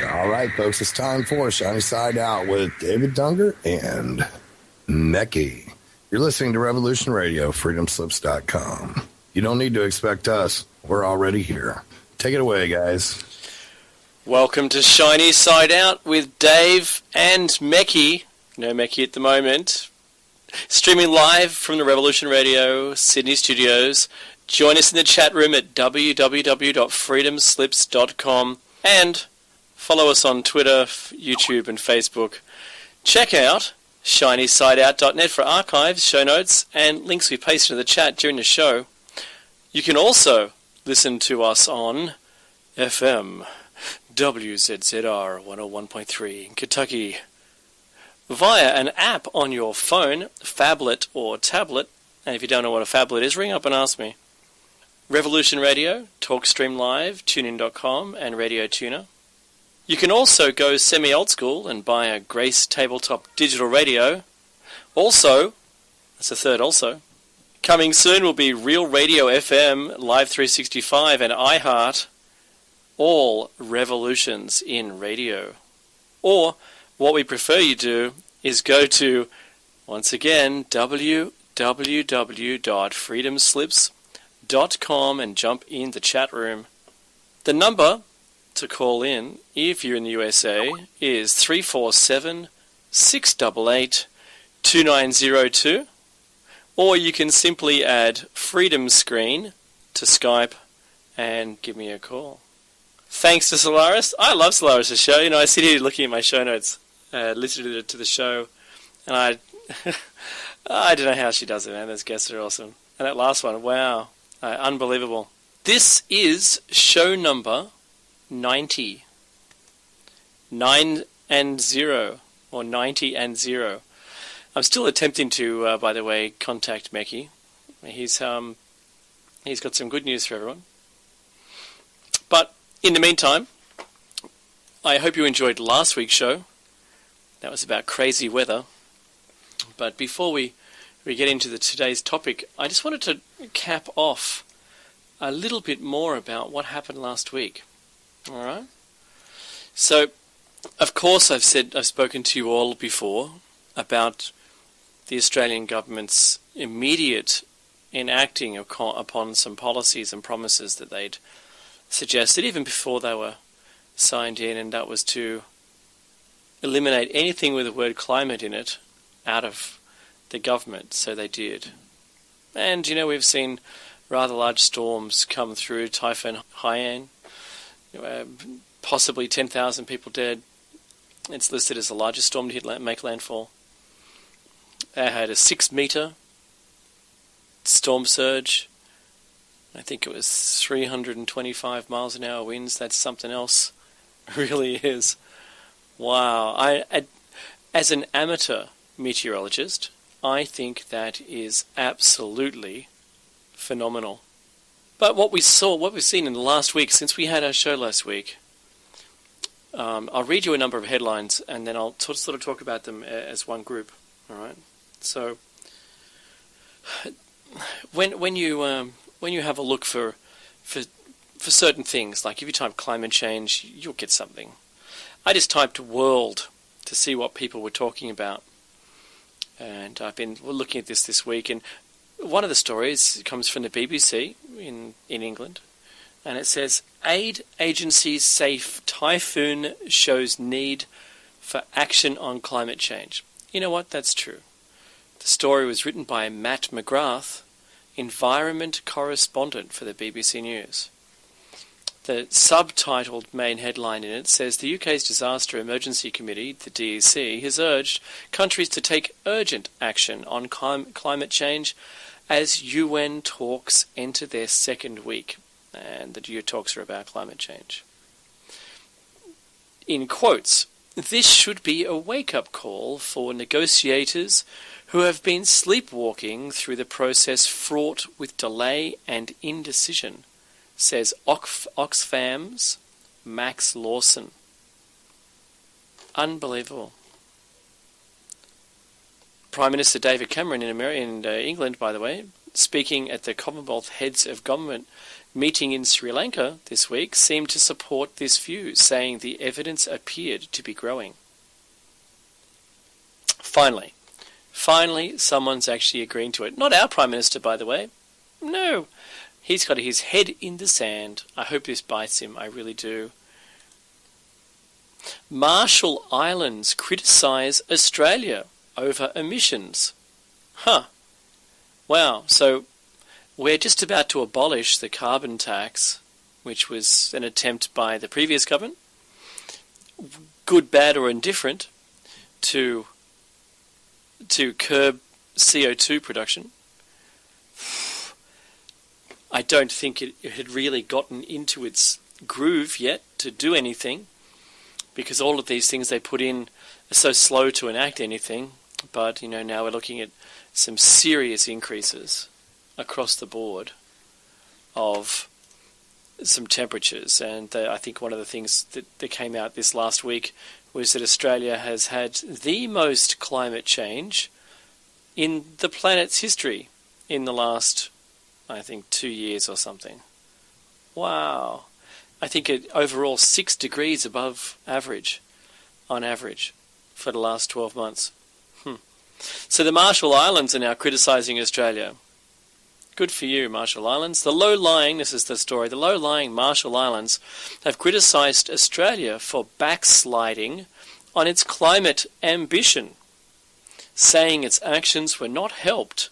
All right, folks, it's time for Shiny Side Out with David Dunger and Mecky. You're listening to Revolution Radio, freedomslips.com. You don't need to expect us. We're already here. Take it away, guys. Welcome to Shiny Side Out with Dave and Mecky. No Mecky at the moment. Streaming live from the Revolution Radio Sydney studios. Join us in the chat room at www.freedomslips.com and follow us on Twitter, YouTube and Facebook. Check out shinysideout.net for archives, show notes and links we pasted in the chat during the show. You can also listen to us on FM WZZR 101.3 in Kentucky via an app on your phone, phablet or tablet. And if you don't know what a phablet is, ring up and ask me. Revolution Radio, TalkStream Live, TuneIn.com and Radio Tuner. You can also go semi-old school and buy a Grace Tabletop Digital Radio. Also, that's the third also, coming soon will be Real Radio FM, Live 365 and iHeart. All revolutions in radio. Or, what we prefer you do is go to, once again, www.freedomslips.com and jump in the chat room. The number to call in, if you're in the USA, is 347-688-2902. Or you can simply add Freedom Screen to Skype and give me a call. Thanks to Solaris. I love Solaris' show. You know, I sit here looking at my show notes, listening to the show, and I don't know how she does it, man. Those guests are awesome. And that last one, wow, unbelievable. This is show number 90. 9 and 0, or 90 and 0. I'm still attempting to, by the way, contact Mecky. He's got some good news for everyone. But in the meantime, I hope you enjoyed last week's show. That was about crazy weather. But before we get into today's topic, I just wanted to cap off a little bit more about what happened last week. All right? So, of course, I've spoken to you all before about the Australian government's immediate enacting upon some policies and promises that they'd suggested even before they were signed in, and that was to eliminate anything with the word climate in it out of the government. So they did. And, you know, we've seen rather large storms come through. Typhoon Haiyan, possibly 10,000 people dead. It's listed as the largest storm to make landfall. It had a 6-metre storm surge. I think it was 325 miles an hour winds. That's something else. It really is. Wow. As an amateur meteorologist, I think that is absolutely phenomenal. But what we've seen in the last week, since we had our show last week, I'll read you a number of headlines and then I'll sort of talk about them as one group. All right. So, when you have a look for certain things, like if you type climate change, you'll get something. I just typed world to see what people were talking about, and I've been looking at this week. And one of the stories comes from the BBC in England, and it says aid agencies say typhoon shows need for action on climate change. You know what? That's true. The story was written by Matt McGrath, environment correspondent for the BBC News. The subtitled main headline in it says the UK's Disaster Emergency Committee, the DEC, has urged countries to take urgent action on climate change as UN talks enter their second week. And the UN talks are about climate change. In quotes, this should be a wake-up call for negotiators who have been sleepwalking through the process fraught with delay and indecision, says Oxfam's Max Lawson. Unbelievable. Prime Minister David Cameron in England, by the way, speaking at the Commonwealth Heads of Government meeting in Sri Lanka this week seemed to support this view, saying the evidence appeared to be growing. Finally, someone's actually agreeing to it. Not our Prime Minister, by the way. No. He's got his head in the sand. I hope this bites him. I really do. Marshall Islands criticise Australia over emissions. Huh. Wow. So we're just about to abolish the carbon tax, which was an attempt by the previous government, good, bad or indifferent, to curb CO2 production. I don't think it had really gotten into its groove yet to do anything, because all of these things they put in are so slow to enact anything. But, now we're looking at some serious increases across the board of some temperatures. And I think one of the things that came out this last week was that Australia has had the most climate change in the planet's history in the last, I think, 2 years or something. Wow. I think overall 6 degrees above average, on average, for the last 12 months. So the Marshall Islands are now criticising Australia. Good for you, Marshall Islands. This is the story, the low-lying Marshall Islands have criticised Australia for backsliding on its climate ambition, saying its actions weren't helping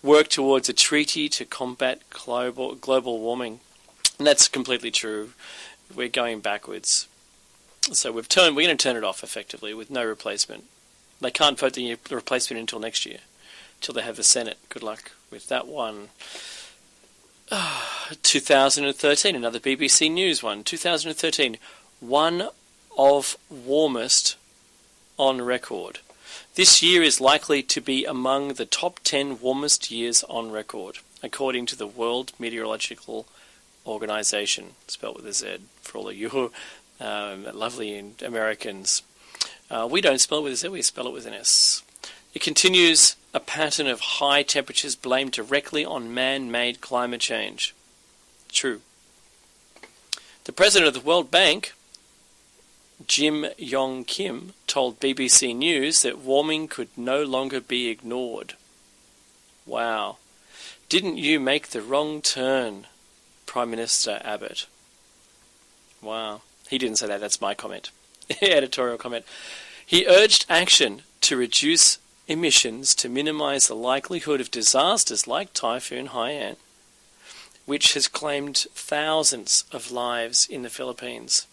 work towards a treaty to combat global warming. And that's completely true. We're going backwards. So we're going to turn it off effectively with no replacement. They can't vote the replacement until next year, until they have the Senate. Good luck with that one. 2013, another BBC News one. 2013, one of warmest on record. This year is likely to be among the top 10 warmest years on record, according to the World Meteorological Organization, spelled with a Z, for all of you lovely Americans. We don't spell it with a Z, we spell it with an S. It continues a pattern of high temperatures blamed directly on man-made climate change. True. The president of the World Bank, Jim Yong Kim, told BBC News that warming could no longer be ignored. Wow. Didn't you make the wrong turn, Prime Minister Abbott? Wow. He didn't say that, that's my comment. Editorial comment. He urged action to reduce emissions to minimise the likelihood of disasters like Typhoon Haiyan, which has claimed thousands of lives in the Philippines.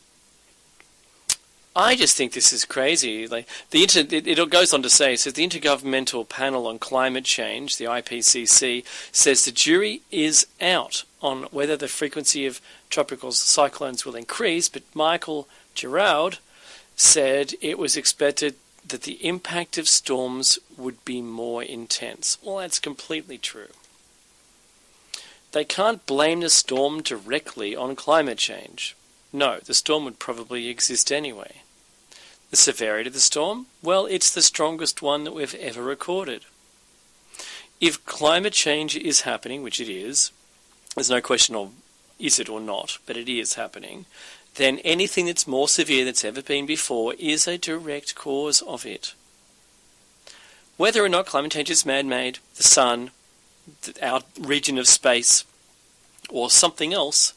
I just think this is crazy. It goes on to say, it says the Intergovernmental Panel on Climate Change, the IPCC, says the jury is out on whether the frequency of tropical cyclones will increase, but Michael Giraud said it was expected that the impact of storms would be more intense. Well, that's completely true. They can't blame the storm directly on climate change. No, the storm would probably exist anyway. The severity of the storm? Well, it's the strongest one that we've ever recorded. If climate change is happening, which it is, there's no question of is it or not, but it is happening, then anything that's more severe that's ever been before is a direct cause of it. Whether or not climate change is man-made, the sun, our region of space, or something else,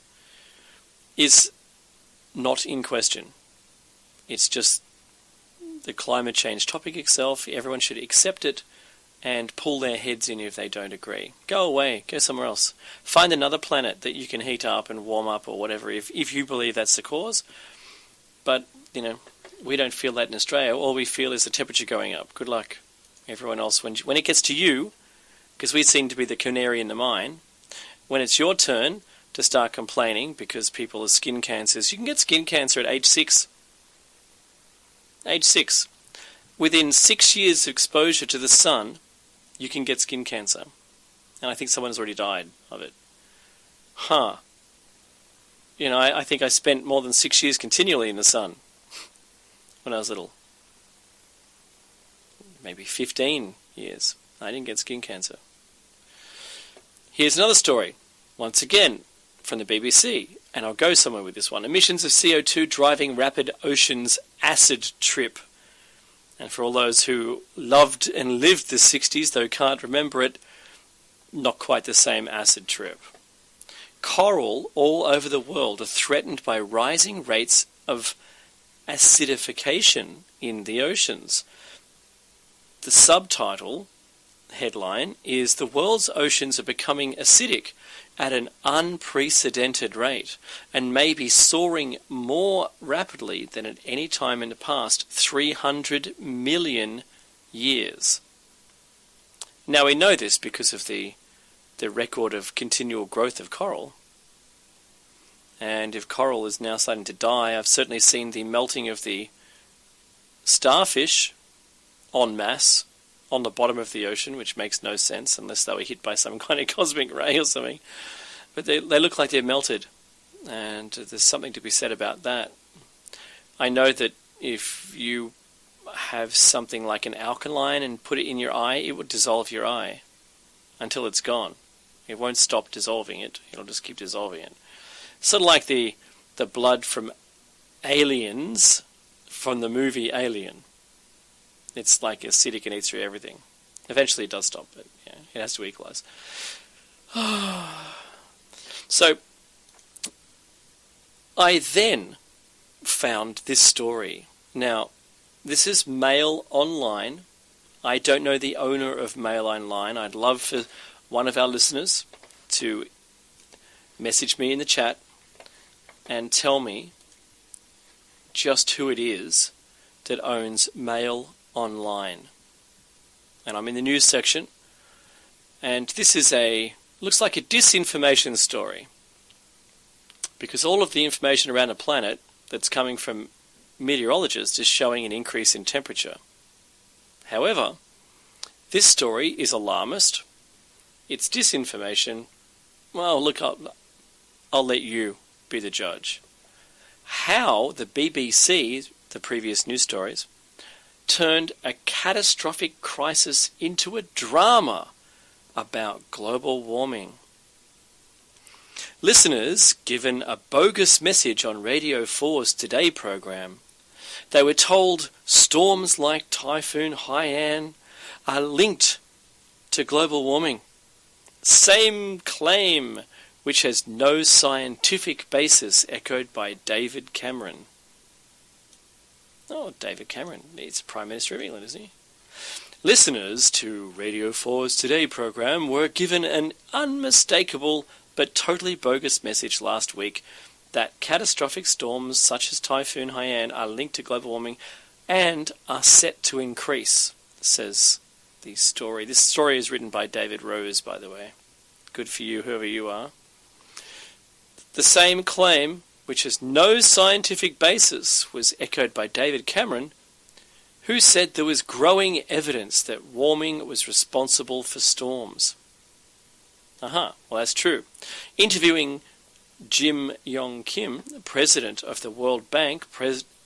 is not in question. It's just the climate change topic itself. Everyone should accept it and pull their heads in if they don't agree. Go away. Go somewhere else. Find another planet that you can heat up and warm up or whatever if you believe that's the cause. But, we don't feel that in Australia. All we feel is the temperature going up. Good luck, everyone else. When it gets to you, because we seem to be the canary in the mine, when it's your turn to start complaining because people have skin cancers, you can get skin cancer at age 6. Age 6. Within 6 years of exposure to the sun, you can get skin cancer. And I think someone has already died of it. I think I spent more than 6 years continually in the sun when I was little. Maybe 15 years. I didn't get skin cancer. Here's another story, once again, from the BBC, and I'll go somewhere with this one. Emissions of CO2 driving rapid oceans acid trip. And for all those who loved and lived the 60s, though can't remember it, not quite the same acid trip. Coral all over the world are threatened by rising rates of acidification in the oceans. The subtitle headline is "The world's oceans are becoming acidic at an unprecedented rate and may be soaring more rapidly than at any time in the past 300 million years." Now we know this because of the record of continual growth of coral. And if coral is now starting to die, I've certainly seen the melting of the starfish en masse on the bottom of the ocean, which makes no sense unless they were hit by some kind of cosmic ray or something. But they look like they're melted, and there's something to be said about that. I know that if you have something like an alkaline and put it in your eye, it would dissolve your eye until it's gone. It won't stop dissolving it. It'll just keep dissolving it. Sort of like the blood from aliens from the movie Alien. It's like acidic and eats through everything. Eventually it does stop, but yeah, it has to equalize. So I then found this story. Now, this is Mail Online. I don't know the owner of Mail Online. I'd love for one of our listeners to message me in the chat and tell me just who it is that owns Mail Online. And I'm in the news section, and this is looks like a disinformation story, because all of the information around the planet that's coming from meteorologists is showing an increase in temperature. However, this story is alarmist. It's disinformation. Well, look, I'll let you be the judge. How the BBC, the previous news stories, turned a catastrophic crisis into a drama about global warming. Listeners given a bogus message on Radio 4's Today program. They were told storms like Typhoon Haiyan are linked to global warming. Same claim, which has no scientific basis, echoed by David Cameron. Oh, David Cameron. He's Prime Minister of England, isn't he? Listeners to Radio 4's Today program were given an unmistakable but totally bogus message last week that catastrophic storms such as Typhoon Haiyan are linked to global warming and are set to increase, says the story. This story is written by David Rose, by the way. Good for you, whoever you are. The same claim, which has no scientific basis, was echoed by David Cameron, who said there was growing evidence that warming was responsible for storms. Well, that's true. Interviewing Jim Yong Kim, president of the World Bank,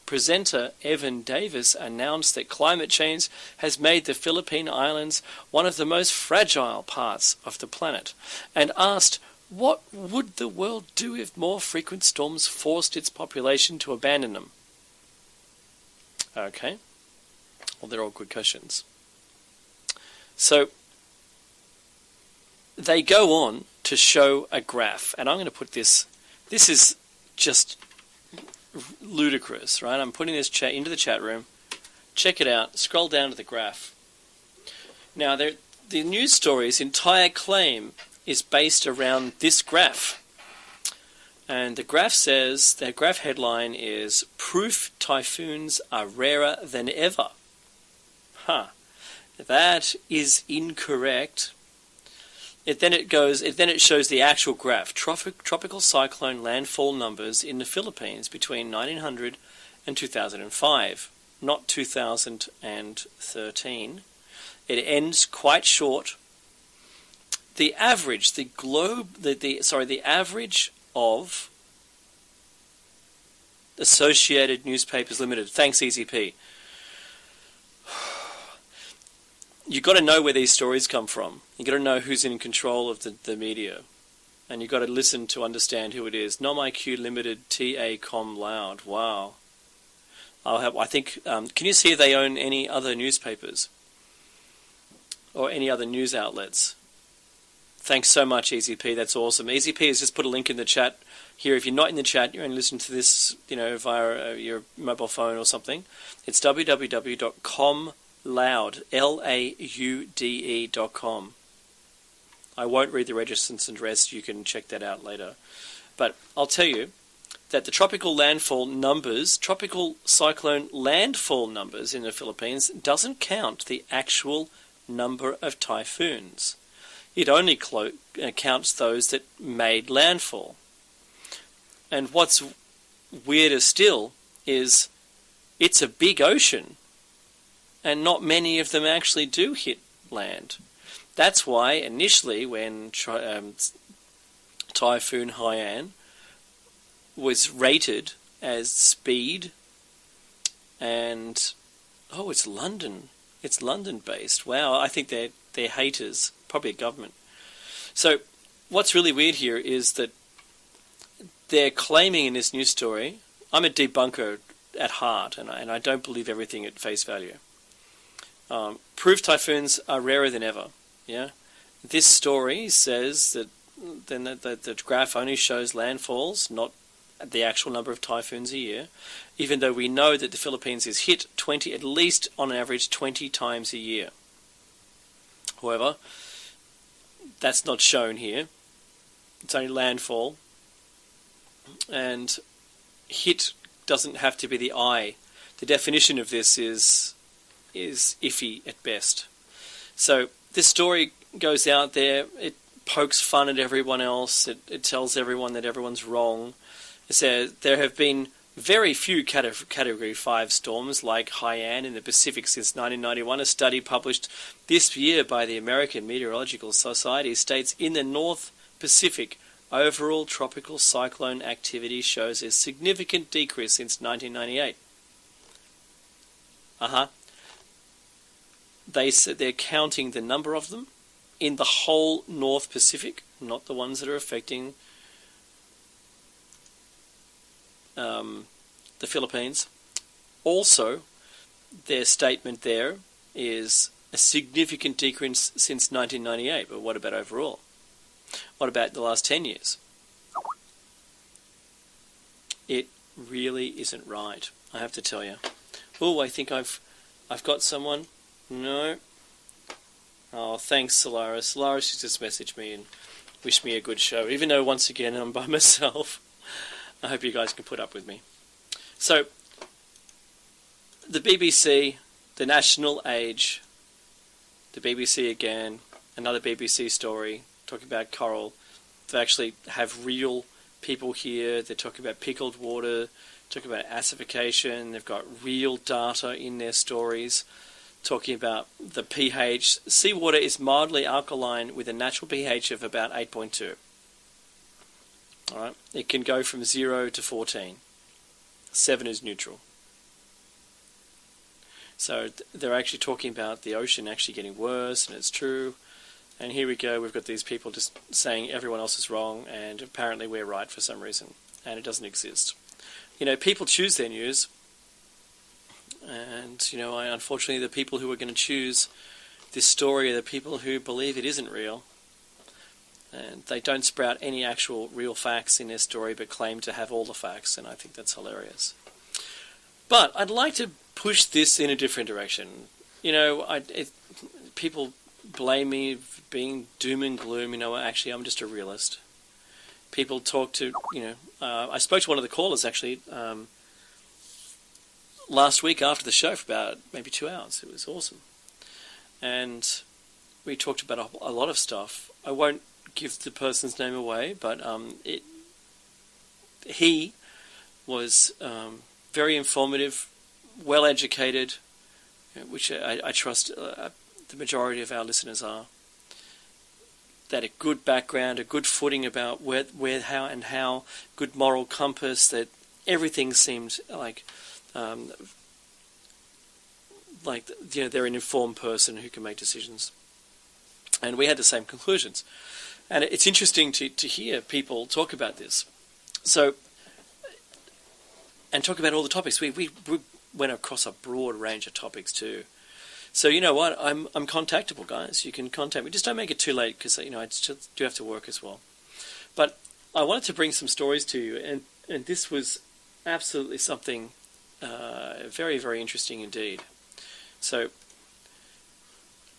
presenter Evan Davis announced that climate change has made the Philippine Islands one of the most fragile parts of the planet, and asked, what would the world do if more frequent storms forced its population to abandon them? Okay. Well, they're all good questions. So, they go on to show a graph, and I'm going to put this is just ludicrous, right? I'm putting this chat into the chat room. Check it out. Scroll down to the graph. Now, the news story's entire claim is based around this graph. And the graph says, the graph headline is, "Proof typhoons are rarer than ever." That is incorrect. Then it shows the actual graph. Tropical cyclone landfall numbers in the Philippines between 1900 and 2005, not 2013. It ends quite short. The average, the average of Associated Newspapers Limited. Thanks, EZP. you've got to know where these stories come from. You've got to know who's in control of the media. And you've got to listen to understand who it is. NomIQ Limited, TA Com Loud. Wow. I think, can you see if they own any other newspapers? Or any other news outlets? Thanks so much, EZP. That's awesome. EZP has just put a link in the chat here. If you're not in the chat, you're only listening to this, via your mobile phone or something. It's www.comloud, LAUDE.com. I won't read the registrants and rest. You can check that out later. But I'll tell you that the tropical cyclone landfall numbers in the Philippines doesn't count the actual number of typhoons. It only counts those that made landfall. And what's weirder still is it's a big ocean, and not many of them actually do hit land. That's why initially when Typhoon Haiyan was rated as speed, and it's London. It's London based. Wow, I think they're haters, probably a government. So what's really weird here is that they're claiming in this news story, I'm a debunker at heart, and I don't believe everything at face value. Proof typhoons are rarer than ever. Yeah, this story says that the graph only shows landfalls, not the actual number of typhoons a year, even though we know that the Philippines is hit at least on average 20 times a year. However, that's not shown here. It's only landfall, and hit doesn't have to be the eye. The definition of this is iffy at best. So this story goes out there, it pokes fun at everyone else, it tells everyone that everyone's wrong. It says there have been very few Category 5 storms like Haiyan in the Pacific since 1991. A study published this year by the American Meteorological Society states in the North Pacific, overall tropical cyclone activity shows a significant decrease since 1998. They said they're counting the number of them in the whole North Pacific, not the ones that are affecting the Philippines. Also, their statement there is a significant decrease since 1998. But what about overall? What about the last 10 years? It really isn't right, I have to tell you. Oh, I think I've got someone. No. Oh, thanks, Solaris. Solaris just messaged me and wished me a good show, even though once again I'm by myself. I hope you guys can put up with me. So, the BBC, the National Age, the BBC again, another BBC story talking about coral. They actually have real people here. They're talking about pickled water, talking about acidification. They've got real data in their stories, talking about the pH. Seawater is mildly alkaline with a natural pH of about 8.2. All right, it can go from 0 to 14. 7 is neutral. So they're actually talking about the ocean actually getting worse, and it's true. And here we go, we've got these people just saying everyone else is wrong, and apparently we're right for some reason, and it doesn't exist. People choose their news, and, unfortunately the people who are going to choose this story are the people who believe it isn't real. And they don't sprout any actual real facts in their story, but claim to have all the facts, and I think that's hilarious. But I'd like to push this in a different direction. People blame me for being doom and gloom. Actually, I'm just a realist. People talk to, I spoke to one of the callers, actually, last week after the show for about maybe 2 hours. It was awesome. And we talked about a lot of stuff. I won't give the person's name away, but he was very informative, well educated, which I trust the majority of our listeners are. They had a good background, a good footing about where, how, good moral compass. That everything seemed like like, they're an informed person who can make decisions. And we had the same conclusions. And it's interesting to hear people talk about this. So, and talk about all the topics. We went across a broad range of topics too. So you know what? I'm contactable, guys. You can contact me. Just don't make it too late, because I still do have to work as well. But I wanted to bring some stories to you, and this was absolutely something very, very interesting indeed. So,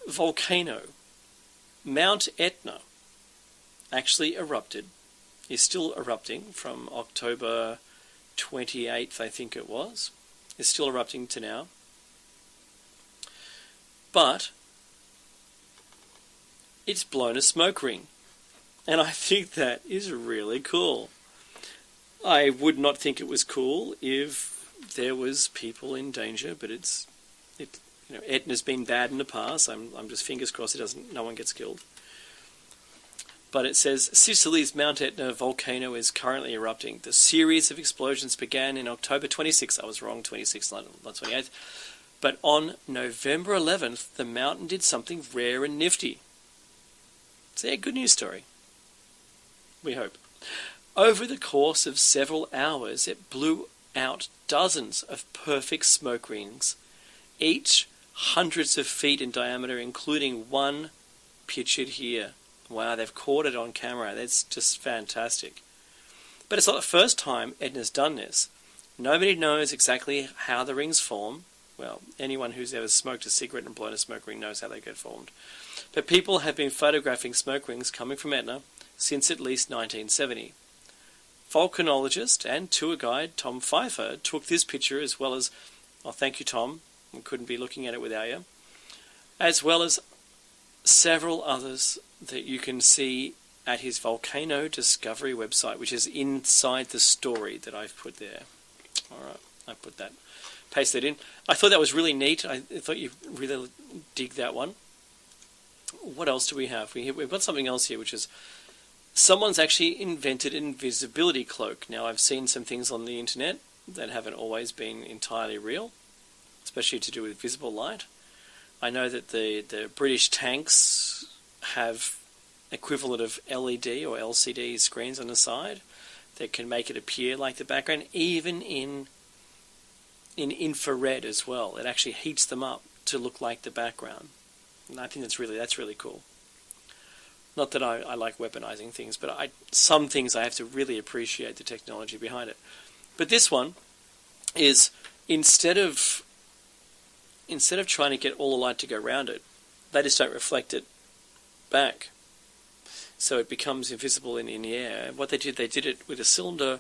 volcano. Mount Etna actually erupted, is still erupting from October 28th, I think it was. It's still erupting to now. But it's blown a smoke ring. And I think that is really cool. I would not think it was cool if there was people in danger, but Etna's been bad in the past. I'm just fingers crossed no one gets killed. But it says, Sicily's Mount Etna volcano is currently erupting. The series of explosions began in October 26th. I was wrong, 26th, not 28th. But on November 11th, the mountain did something rare and nifty. It's a good news story. We hope. Over the course of several hours, it blew out dozens of perfect smoke rings, each hundreds of feet in diameter, including one pictured here. Wow, they've caught it on camera. That's just fantastic. But it's not the first time Etna's done this. Nobody knows exactly how the rings form. Well, anyone who's ever smoked a cigarette and blown a smoke ring knows how they get formed. But people have been photographing smoke rings coming from Etna since at least 1970. Volcanologist and tour guide Tom Pfeiffer took this picture, as well as, thank you, Tom, I couldn't be looking at it without you, as well as several others that you can see at his Volcano Discovery website, which is inside the story that I've put there. All right, I put that, paste that in. I thought that was really neat. I thought you'd really dig that one. What else do we have? We've got something else here, which is someone's actually invented an invisibility cloak. Now, I've seen some things on the internet that haven't always been entirely real, especially to do with visible light. I know that the British tanks have equivalent of LED or LCD screens on the side that can make it appear like the background, even in infrared as well. It actually heats them up to look like the background. And I think that's really cool. Not that I like weaponizing things, but some things I have to really appreciate the technology behind it. But this one is, instead of trying to get all the light to go around it, they just don't reflect it back. So it becomes invisible in the air. What they did it with a cylinder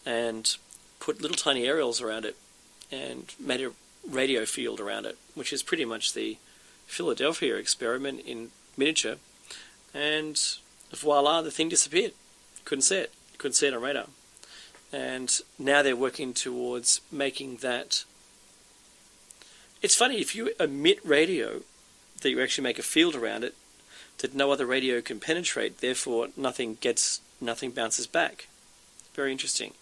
and put little tiny aerials around it and made a radio field around it, which is pretty much the Philadelphia experiment in miniature. And voila, the thing disappeared. Couldn't see it. Couldn't see it on radar. And now they're working towards making that. It's funny, if you emit radio, that you actually make a field around it that no other radio can penetrate, therefore nothing bounces back. Very interesting.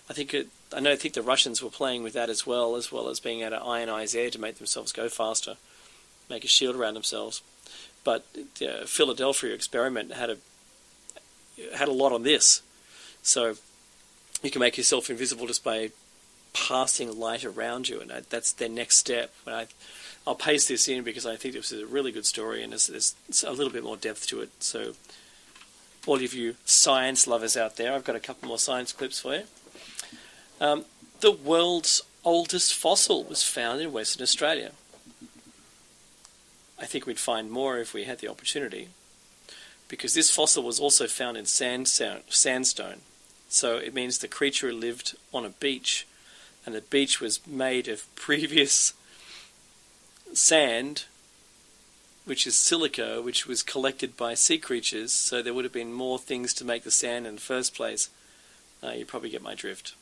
I think the Russians were playing with that as well as being able to ionize air to make themselves go faster, make a shield around themselves. But the Philadelphia experiment had a lot on this. So you can make yourself invisible just by passing light around you, and that's their next step. I'll paste this in because I think this is a really good story, and there's a little bit more depth to it. So all of you science lovers out there, I've got a couple more science clips for you. The world's oldest fossil was found in Western Australia. I think we'd find more if we had the opportunity, because this fossil was also found in sandstone. So it means the creature lived on a beach, and the beach was made of previous sand, which is silica, which was collected by sea creatures, so there would have been more things to make the sand in the first place. You probably get my drift.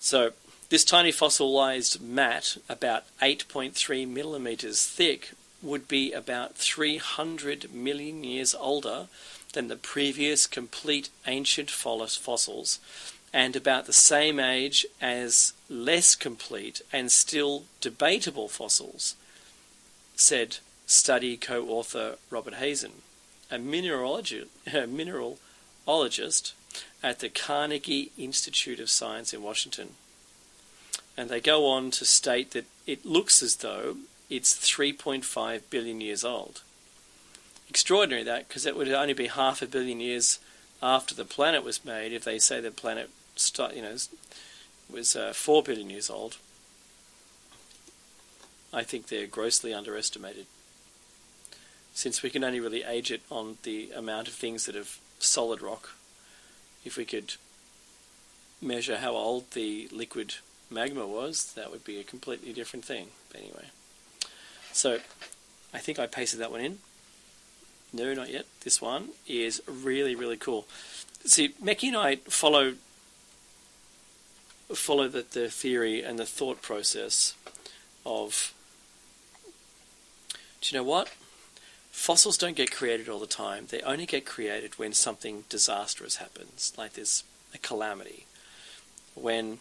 So this tiny fossilized mat, about 8.3 millimeters thick, would be about 300 million years older than the previous complete ancient fossils, and about the same age as less complete and still debatable fossils, said study co-author Robert Hazen, a mineralogist at the Carnegie Institute of Science in Washington. And they go on to state that it looks as though it's 3.5 billion years old. Extraordinary that, because it would only be 500 million years after the planet was made if they say the planet was 4 billion years old. I think they're grossly underestimated, since we can only really age it on the amount of things that have solid rock. If we could measure how old the liquid magma was, that would be a completely different thing. But anyway, so I think I pasted that one in. No, not yet. This one is really, really cool. See, Mecki and I follow the theory and the thought process of, do you know what? Fossils don't get created all the time. They only get created when something disastrous happens, like there's a calamity. When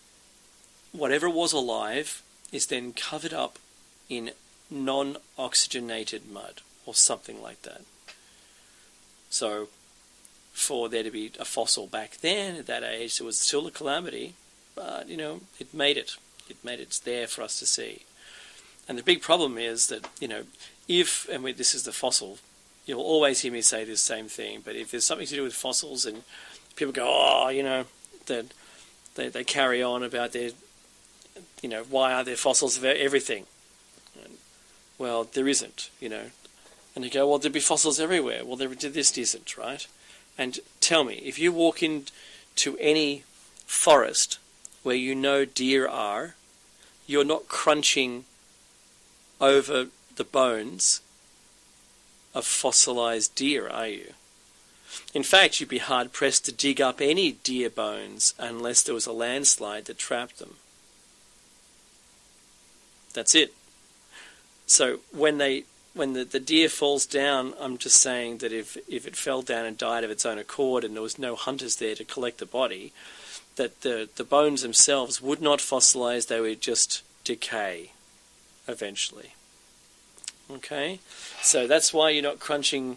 whatever was alive is then covered up in non-oxygenated mud or something like that. So for there to be a fossil back then at that age, it was still a calamity, but it made it. It's there for us to see. And the big problem is that, this is the fossil, you'll always hear me say this same thing, but if there's something to do with fossils and people go, that they carry on about their, why are there fossils of everything? Well, there isn't, And you go, well, there'd be fossils everywhere. Well, this isn't, right? And tell me, if you walk into any forest where deer are, you're not crunching over the bones of fossilized deer, are you? In fact, you'd be hard-pressed to dig up any deer bones unless there was a landslide that trapped them. That's it. So when the deer falls down, I'm just saying that if it fell down and died of its own accord and there was no hunters there to collect the body, that the bones themselves would not fossilize, they would just decay eventually. Okay? So that's why you're not crunching,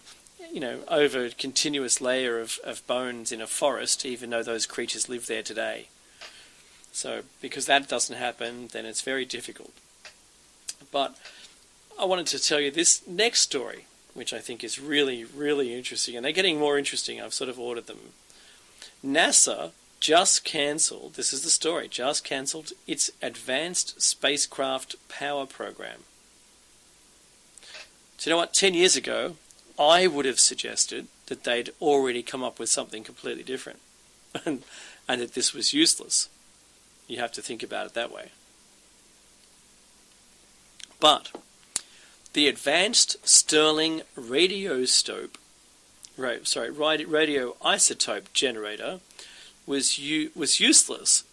over a continuous layer of bones in a forest, even though those creatures live there today. So because that doesn't happen, then it's very difficult. But I wanted to tell you this next story, which I think is really, really interesting. And they're getting more interesting. I've sort of ordered them. NASA just cancelled, this is the story, just cancelled its Advanced Spacecraft Power Program. So you know what? 10 years ago, I would have suggested that they'd already come up with something completely different. and that this was useless. You have to think about it that way. But the Advanced Stirling Radioisotope Generator was useless.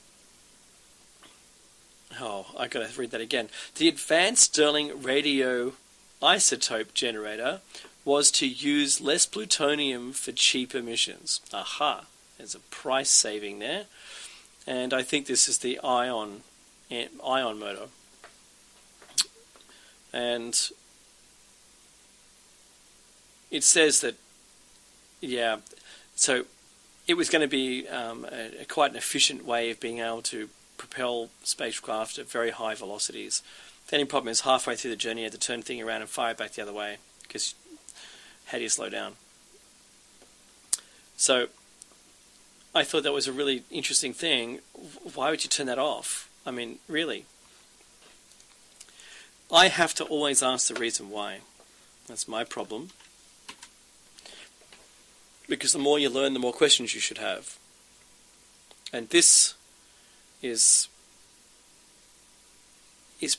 Oh, I got to read that again. The Advanced Stirling Radioisotope Generator was to use less plutonium for cheap emissions. Aha, there's a price saving there. And I think this is the ion motor. And it says that, so it was going to be quite an efficient way of being able to propel spacecraft at very high velocities. The only problem is halfway through the journey you had to turn the thing around and fire it back the other way, because how do you slow down? So I thought that was a really interesting thing. Why would you turn that off? I mean, really? I have to always ask the reason why. That's my problem. Because the more you learn, the more questions you should have. And this is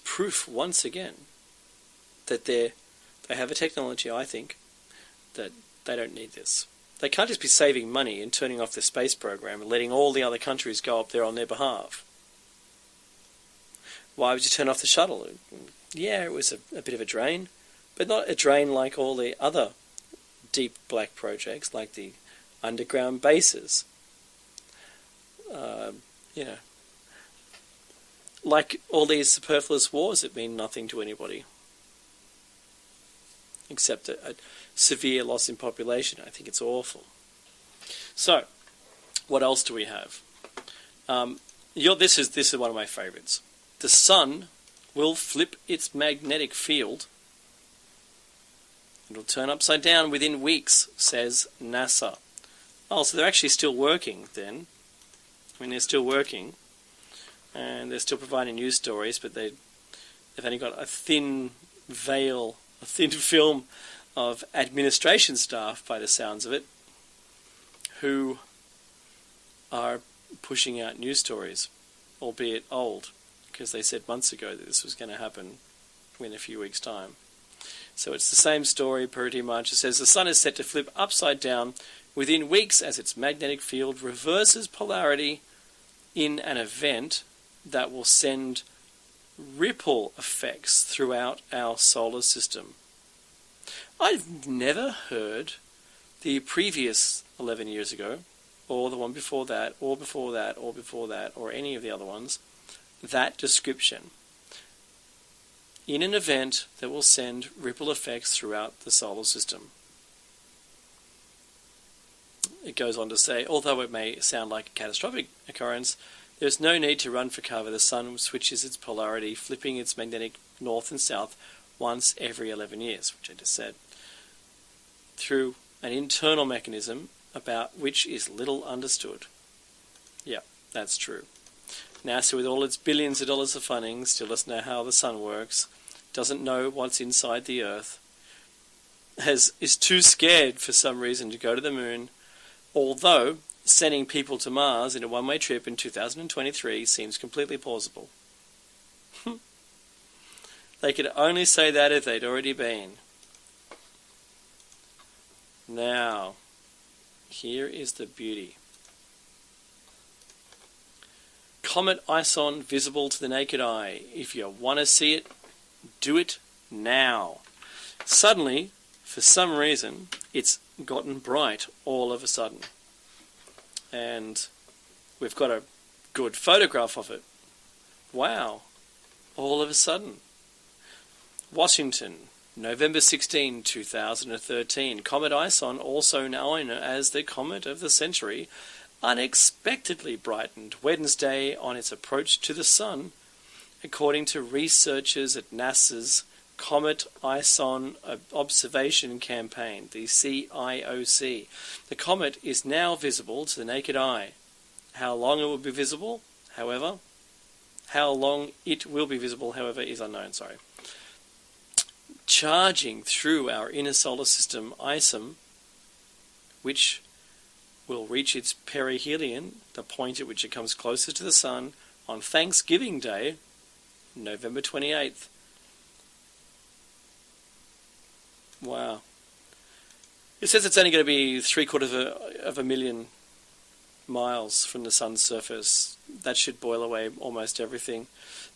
proof, once again, that they have a technology, I think, that they don't need this. They can't just be saving money and turning off the space program and letting all the other countries go up there on their behalf. Why would you turn off the shuttle? Yeah, it was a bit of a drain, but not a drain like all the other deep black projects, like the underground bases, you know, like all these superfluous wars that mean nothing to anybody, except a severe loss in population. I think it's awful. So, what else do we have? This is one of my favourites. The sun will flip its magnetic field. It'll turn upside down within weeks, says NASA. Oh, so they're actually still working then. I mean, they're still working, and they're still providing news stories, but they've only got a thin veil, a thin film of administration staff, by the sounds of it, who are pushing out news stories, albeit old, because they said months ago that this was going to happen in a few weeks' time. So it's the same story pretty much. It says the sun is set to flip upside down within weeks as its magnetic field reverses polarity in an event that will send ripple effects throughout our solar system. I've never heard the previous 11 years ago, or the one before that, or before that, or before that, or any of the other ones, that description. In an event that will send ripple effects throughout the solar system. It goes on to say, although it may sound like a catastrophic occurrence, there's no need to run for cover. The sun switches its polarity, flipping its magnetic north and south once every 11 years, which I just said, through an internal mechanism about which is little understood. Yeah, that's true. NASA, with all its billions of dollars of funding, still doesn't know how the sun works, doesn't know what's inside the Earth, is too scared for some reason to go to the moon, although sending people to Mars in a one-way trip in 2023 seems completely plausible. They could only say that if they'd already been. Now, here is the beauty. Comet Ison visible to the naked eye. If you want to see it, do it now. Suddenly, for some reason, it's gotten bright all of a sudden. And we've got a good photograph of it. Wow. All of a sudden. Washington, November 16, 2013. Comet Ison, also known as the Comet of the Century, unexpectedly brightened Wednesday on its approach to the Sun, according to researchers at NASA's Comet Ison Observation Campaign, the CIOC. The comet is now visible to the naked eye. How long it will be visible, however, is unknown. Charging through our inner solar system, ISOM, which will reach its perihelion, the point at which it comes closest to the Sun, on Thanksgiving Day, November 28th. Wow. It says it's only going to be 750,000 miles from the Sun's surface. That should boil away almost everything.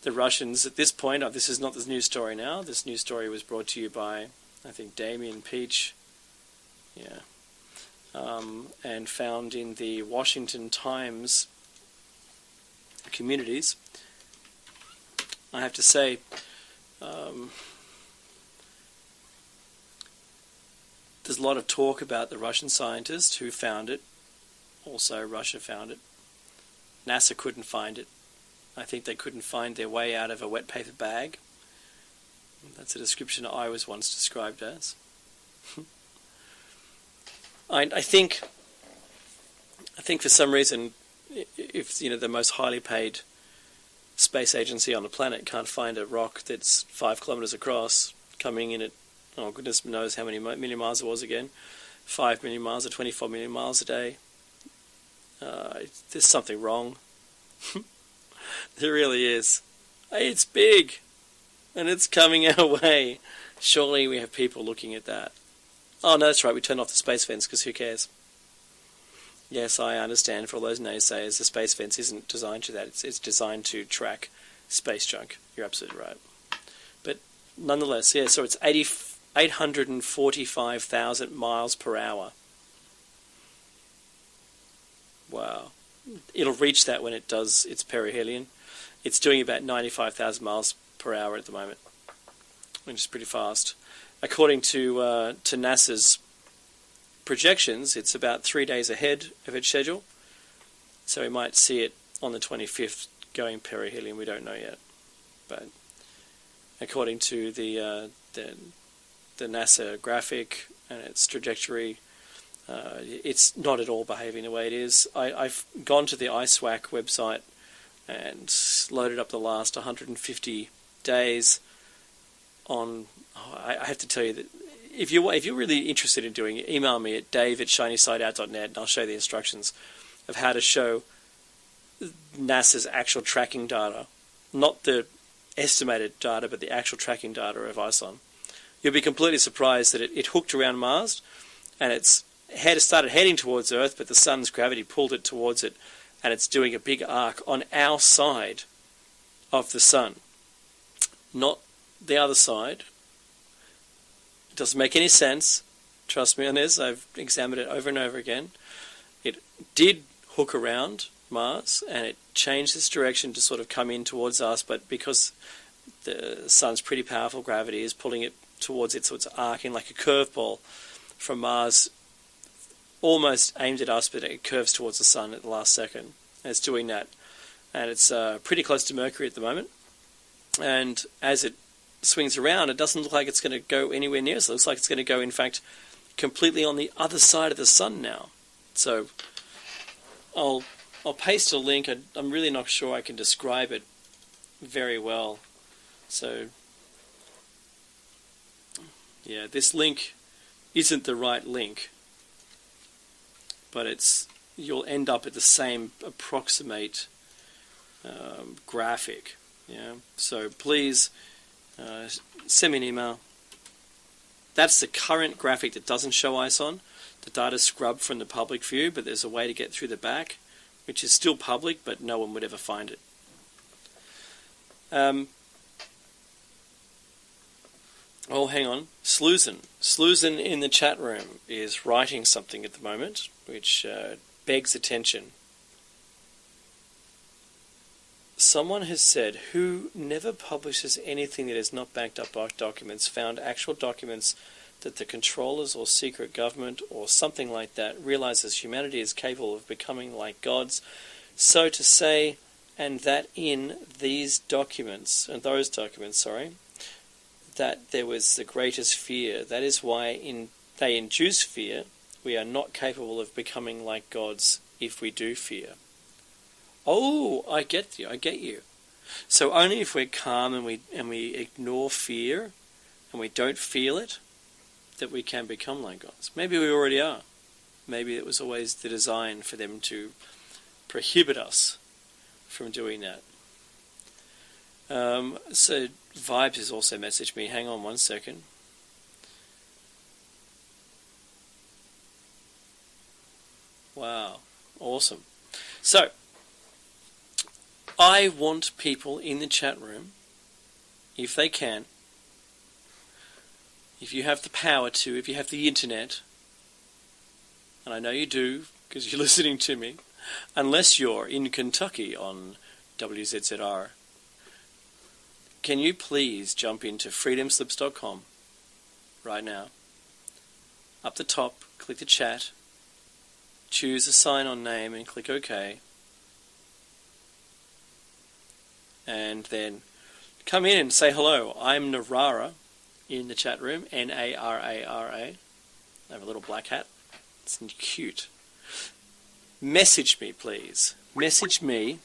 The Russians, at this point, this is not this news story now. This news story was brought to you by, I think, Damien Peach. Yeah. And found in the Washington Times communities. I have to say, there's a lot of talk about the Russian scientist who found it. Also, Russia found it. NASA couldn't find it. I think they couldn't find their way out of a wet paper bag. That's a description I was once described as. I think for some reason, if the most highly paid space agency on the planet can't find a rock that's 5 kilometers across, coming in at, oh goodness knows how many million miles it was again, 5 million miles or 24 million miles a day, there's something wrong. There really is. It's big, and it's coming our way. Surely we have people looking at that. Oh, no, that's right, we turned off the space fence, because who cares? Yes, I understand, for all those naysayers, the space fence isn't designed to that. It's designed to track space junk. You're absolutely right. But nonetheless, yeah, so it's 845,000 miles per hour. Wow. it'll reach that when it does its perihelion. It's doing about 95,000 miles per hour at the moment, which is pretty fast. According to NASA's projections, it's about 3 days ahead of its schedule, so we might see it on the 25th going perihelion. We don't know yet, but according to the NASA graphic and its trajectory, it's not at all behaving the way it is. I've gone to the ISWAC website and loaded up the last 150 days on. I have to tell you that if you're really interested in doing it, email me at dave@shinysideout.net and I'll show you the instructions of how to show NASA's actual tracking data, not the estimated data, but the actual tracking data of ISON. You'll be completely surprised that it hooked around Mars and it's started heading towards Earth, but the sun's gravity pulled it towards it, and it's doing a big arc on our side of the sun, not the other side. It doesn't make any sense. Trust me on this. I've examined it over and over again. It did hook around Mars, and it changed its direction to sort of come in towards us, but because the sun's pretty powerful gravity is pulling it towards it, so it's arcing like a curveball from Mars, almost aimed at us, but it curves towards the sun at the last second. And it's doing that. And it's pretty close to Mercury at the moment. And as it swings around, it doesn't look like it's going to go anywhere near us. It looks like it's going to go, in fact, completely on the other side of the sun now. So I'll paste a link. I'm really not sure I can describe it very well. So, yeah, this link isn't the right link, but you'll end up at the same approximate graphic. Yeah. So please send me an email. That's the current graphic that doesn't show ISON. The data's scrubbed from the public view, but there's a way to get through the back, which is still public, but no one would ever find it. Oh, hang on. Sluzen in the chat room is writing something at the moment, which begs attention. Someone has said, who never publishes anything that is not backed up by documents, found actual documents that the controllers or secret government or something like that realizes humanity is capable of becoming like gods, so to say, and that in these documents, and those documents, that there was the greatest fear. That is why they induce fear. We are not capable of becoming like gods if we do fear. Oh, I get you. So only if we're calm and we ignore fear and we don't feel it, that we can become like gods. Maybe we already are. Maybe it was always the design for them to prohibit us from doing that. So Vibes has also messaged me. Hang on one second. Wow, awesome. So, I want people in the chat room, if they can, if you have the power to, if you have the internet, and I know you do because you're listening to me, unless you're in Kentucky on WZZR, can you please jump into freedomslips.com right now? Up the top, click the chat, choose a sign-on name and click OK. And then come in and say hello. I'm Narara in the chat room, Narara. I have a little black hat. It's cute. Message me, please. Message me.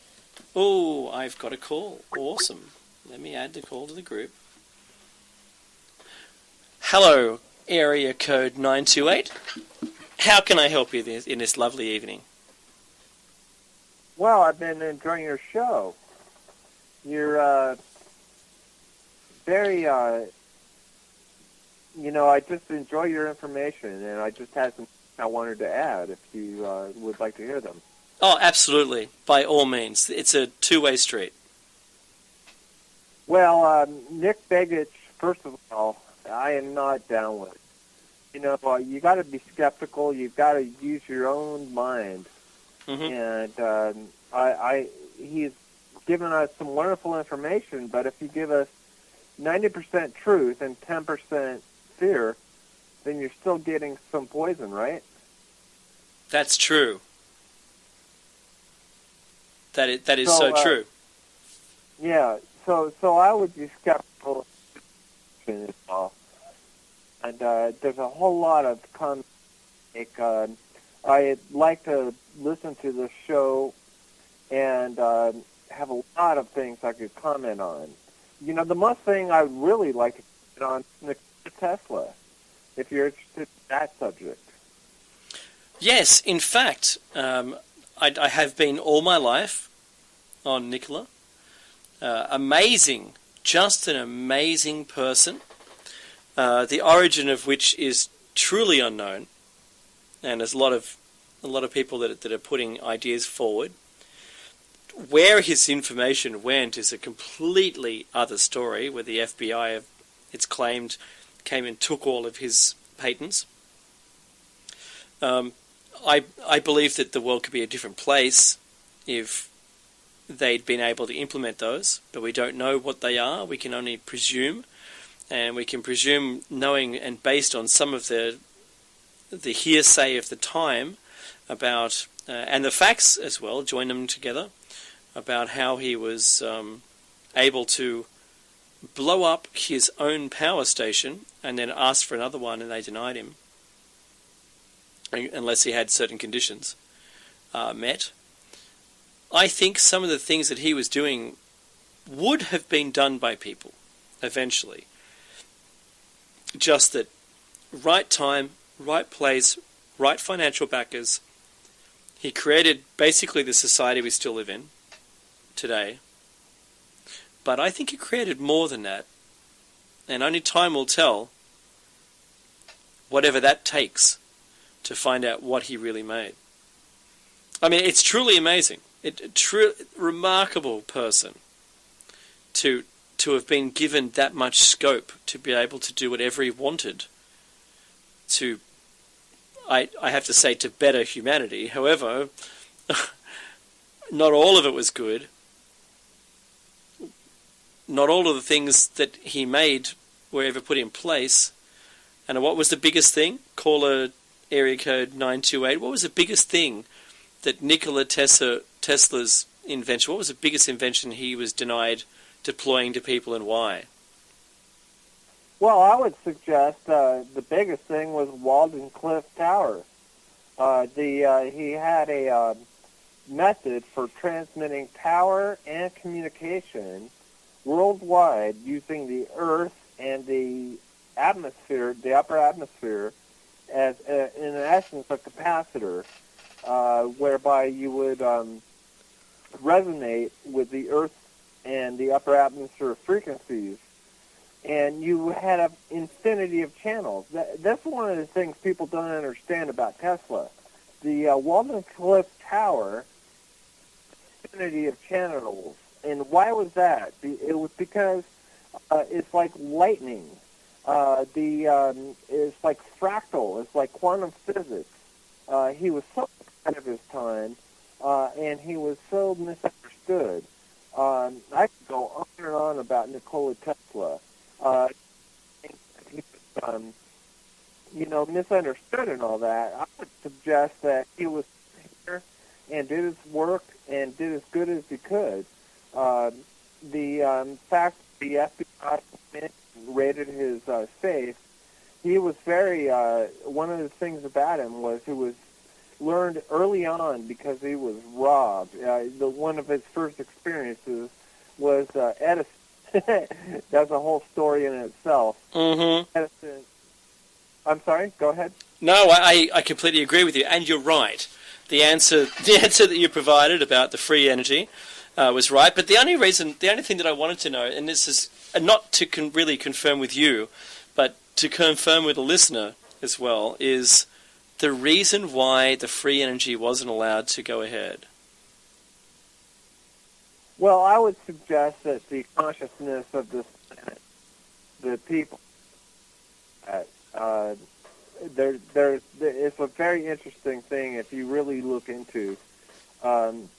Oh, I've got a call. Awesome. Let me add the call to the group. Hello, area code 928. How can I help you in this lovely evening? Well, I've been enjoying your show. You're very, I just enjoy your information, and I just had some I wanted to add if you would like to hear them. Oh, absolutely. By all means. It's a two-way street. Well, Nick Begich, first of all, I am not down with it. You got to be skeptical. You've got to use your own mind Mm-hmm. and he's given us some wonderful information. But if you give us 90% truth and 10% fear, then you're still getting some poison, right? That's true. That is So, so true. Yeah. So I would be skeptical as well. And there's a whole lot of comments. I'd like to listen to the show and have a lot of things I could comment on. You know, the most thing I would really like to comment on is Nikola Tesla, if you're interested in that subject. Yes, in fact, I have been all my life on Nikola. Amazing, just an amazing person. The origin of which is truly unknown, and there's a lot of people that are putting ideas forward. Where his information went is a completely other story, where the FBI, it's claimed, came and took all of his patents. I believe that the world could be a different place if they'd been able to implement those, but we don't know what they are. We can only presume, and we can presume knowing and based on some of the hearsay of the time about, and the facts as well, join them together, about how he was able to blow up his own power station and then ask for another one, and they denied him, unless he had certain conditions met. I think some of the things that he was doing would have been done by people eventually. Just that right time, right place, right financial backers. He created basically the society we still live in today. But I think he created more than that. And only time will tell, whatever that takes, to find out what he really made. I mean, it's truly amazing. Remarkable person to have been given that much scope to be able to do whatever he wanted to, I have to say, to better humanity. However, not all of it was good. Not all of the things that he made were ever put in place. And what was the biggest thing? Caller area code 928. What was the biggest thing that Nikola Tesla's invention, what was the biggest invention he was denied deploying to people, and why? Well, I would suggest the biggest thing was Walden Cliff Tower. He had a method for transmitting power and communication worldwide using the Earth and the atmosphere, the upper atmosphere, as in essence a capacitor, whereby you would resonate with the Earth and the upper atmosphere frequencies, and you had an infinity of channels. That's one of the things people don't understand about Tesla. The Walden Cliff Tower, infinity of channels. And why was that? It was because it's like lightning. It's like fractal. It's like quantum physics. He was so ahead of his time, and he was so misunderstood. I could go on and on about Nikola Tesla. He was, misunderstood and all that. I would suggest that he was here and did his work and did as good as he could. The fact the FBI raided his safe, he was very, one of the things about him was he was learned early on because he was robbed. One of his first experiences was Edison. That's a whole story in itself. Mm-hmm. Edison, I'm sorry, go ahead. No, I completely agree with you, and you're right. The answer that you provided about the free energy was right, but the only thing that I wanted to know, and this is not to really confirm with you, but to confirm with the listener as well, is the reason why the free energy wasn't allowed to go ahead. Well, I would suggest that the consciousness of this planet, the people, it's a very interesting thing if you really look into Um,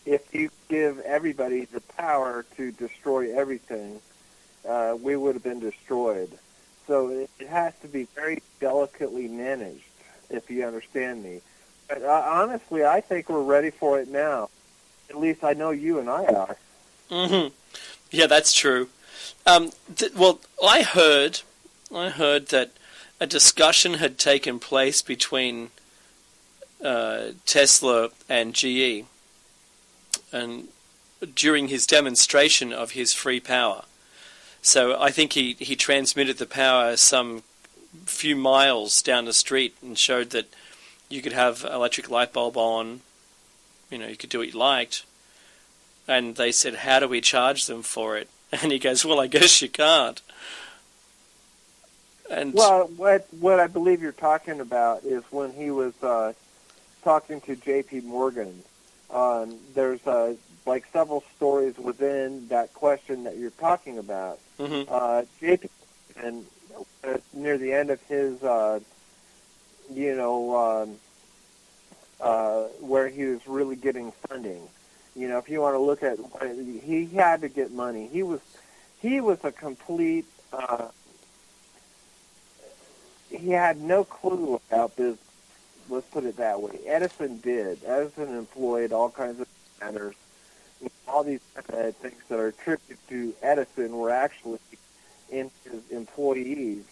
if you give everybody the power to destroy everything, we would have been destroyed. So it has to be very delicately managed, if you understand me. But honestly, I think we're ready for it now. At least I know you and I are. Hmm. Yeah, that's true. Well, I heard that a discussion had taken place between Tesla and GE, and during his demonstration of his free power. So I think he transmitted the power some few miles down the street and showed that you could have electric light bulb on, you could do what you liked. And they said, how do we charge them for it? And he goes, well, I guess you can't. And well, what I believe you're talking about is when he was talking to J.P. Morgan. There's like several stories within that question that you're talking about. Mm-hmm. J.P. and near the end of his, where he was really getting funding. If you want to look at, he had to get money. He was a complete. He had no clue about business. Let's put it that way. Edison did. Edison employed all kinds of matters. All these things that are attributed to Edison were actually in his employees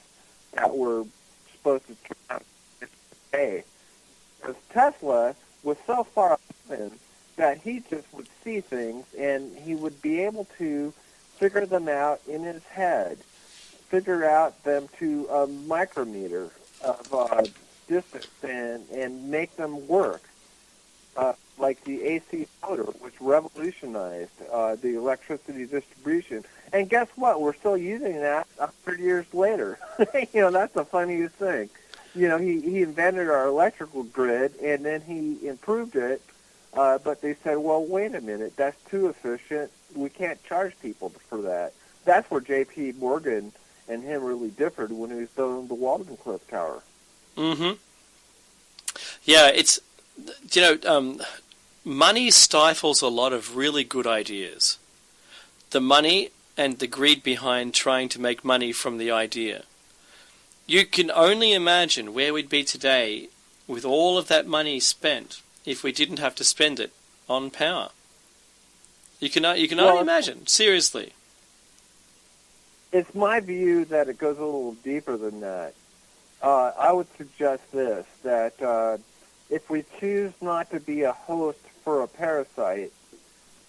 that were supposed to turn out to pay. Because Tesla was so far open that he just would see things and he would be able to figure them out in his head, figure out them to a micrometer of distance and make them work. Like the AC motor, which revolutionized the electricity distribution. And guess what? We're still using that 100 years later. That's the funniest thing. He invented our electrical grid, and then he improved it, but they said, well, wait a minute, that's too efficient. We can't charge people for that. That's where J.P. Morgan and him really differed when he was building the Walden Cliff Tower. Mm-hmm. Yeah, it's, money stifles a lot of really good ideas. The money and the greed behind trying to make money from the idea. You can only imagine where we'd be today with all of that money spent if we didn't have to spend it on power. You can only imagine, seriously. It's my view that it goes a little deeper than that. I would suggest this, that if we choose not to be a host for a parasite,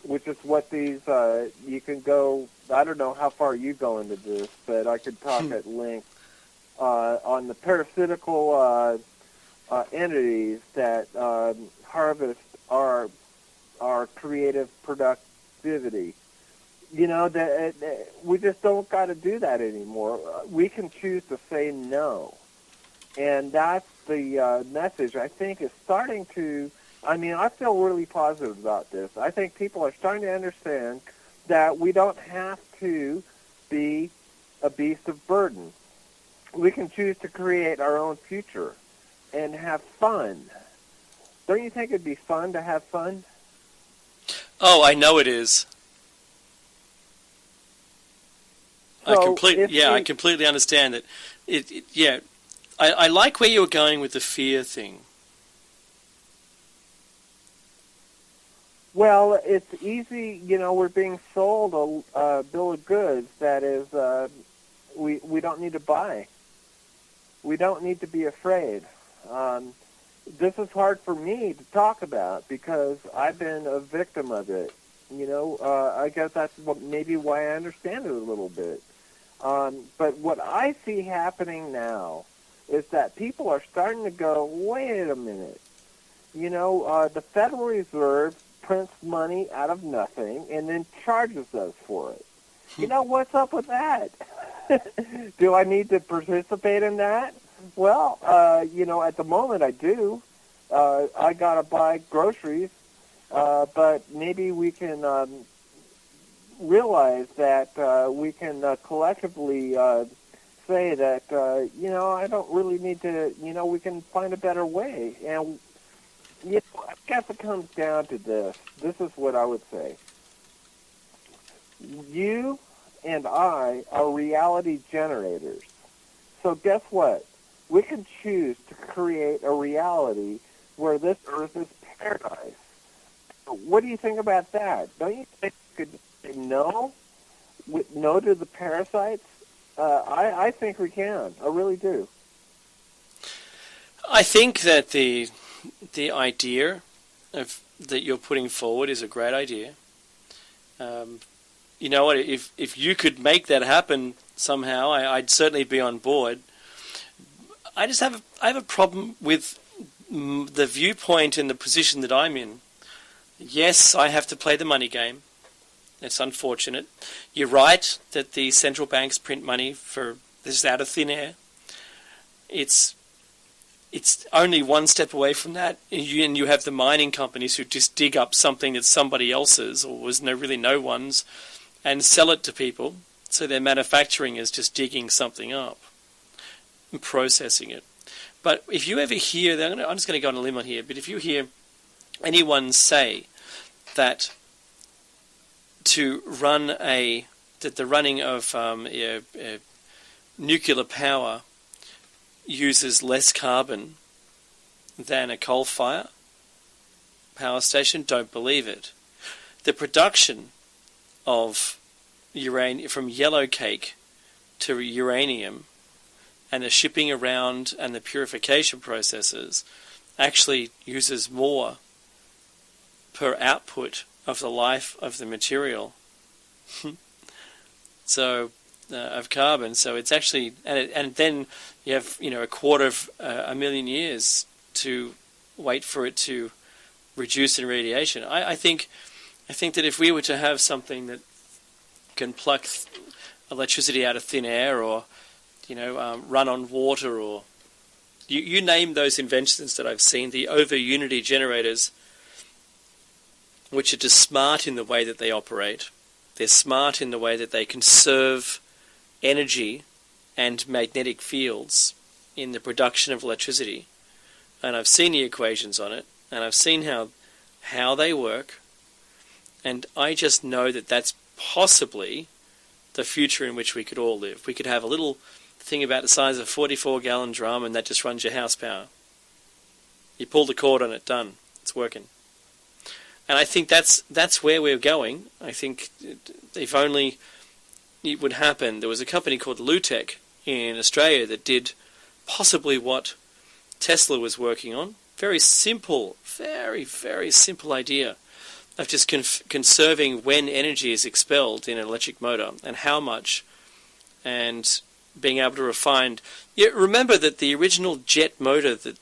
which is what these, you can go, I don't know how far you go into this, but I could talk at length on the parasitical entities that harvest our creative productivity. That we just don't got to do that anymore. We can choose to say no. And that's the message I think is starting to, I feel really positive about this. I think people are starting to understand that we don't have to be a beast of burden. We can choose to create our own future and have fun. Don't you think it'd be fun to have fun? Oh, I know it is. So I completely understand that. I like where you're going with the fear thing. Well, it's easy. We're being sold a bill of goods that is we don't need to buy. We don't need to be afraid. This is hard for me to talk about because I've been a victim of it. I guess that's maybe why I understand it a little bit. But what I see happening now is that people are starting to go, wait a minute. The Federal Reserve prints money out of nothing and then charges us for it. What's up with that? Do I need to participate in that? Well, at the moment I do. I got to buy groceries, but maybe we can realize that we can collectively say that, I don't really need to, we can find a better way. And I guess it comes down to this. This is what I would say. You and I are reality generators. So guess what? We can choose to create a reality where this earth is paradise. What do you think about that? Don't you think you could say no? No to the parasites? I think we can. I really do. I think that the idea that you're putting forward is a great idea. You know what? If you could make that happen somehow, I'd certainly be on board. I have a problem with the viewpoint and the position that I'm in. Yes, I have to play the money game. It's unfortunate. You're right that the central banks print money for this is out of thin air. It's only one step away from that, and you have the mining companies who just dig up something that's somebody else's or was really no one's, and sell it to people. So their manufacturing is just digging something up and processing it. But if you ever hear, I'm just going to go on a limb on here, but if you hear anyone say that that the running of nuclear power uses less carbon than a coal-fired power station, don't believe it. The production of uranium from yellow cake to uranium and the shipping around and the purification processes actually uses more per output of the life of the material so of carbon. So it's actually and then you have a quarter of a million years to wait for it to reduce in radiation. I think that if we were to have something that can pluck electricity out of thin air, or run on water, or you name those inventions that I've seen, the over unity generators, which are just smart in the way that they operate. They're smart in the way that they conserve energy and magnetic fields in the production of electricity. And I've seen the equations on it, and I've seen how they work, and I just know that that's possibly the future in which we could all live. We could have a little thing about the size of a 44-gallon drum, and that just runs your house power. You pull the cord on it, done. It's working. And I think that's where we're going. I think if only it would happen. There was a company called Lutech in Australia that did possibly what Tesla was working on. Very simple, very, very simple idea of just conserving when energy is expelled in an electric motor and how much, and being able to refine. Remember that the original jet motor, the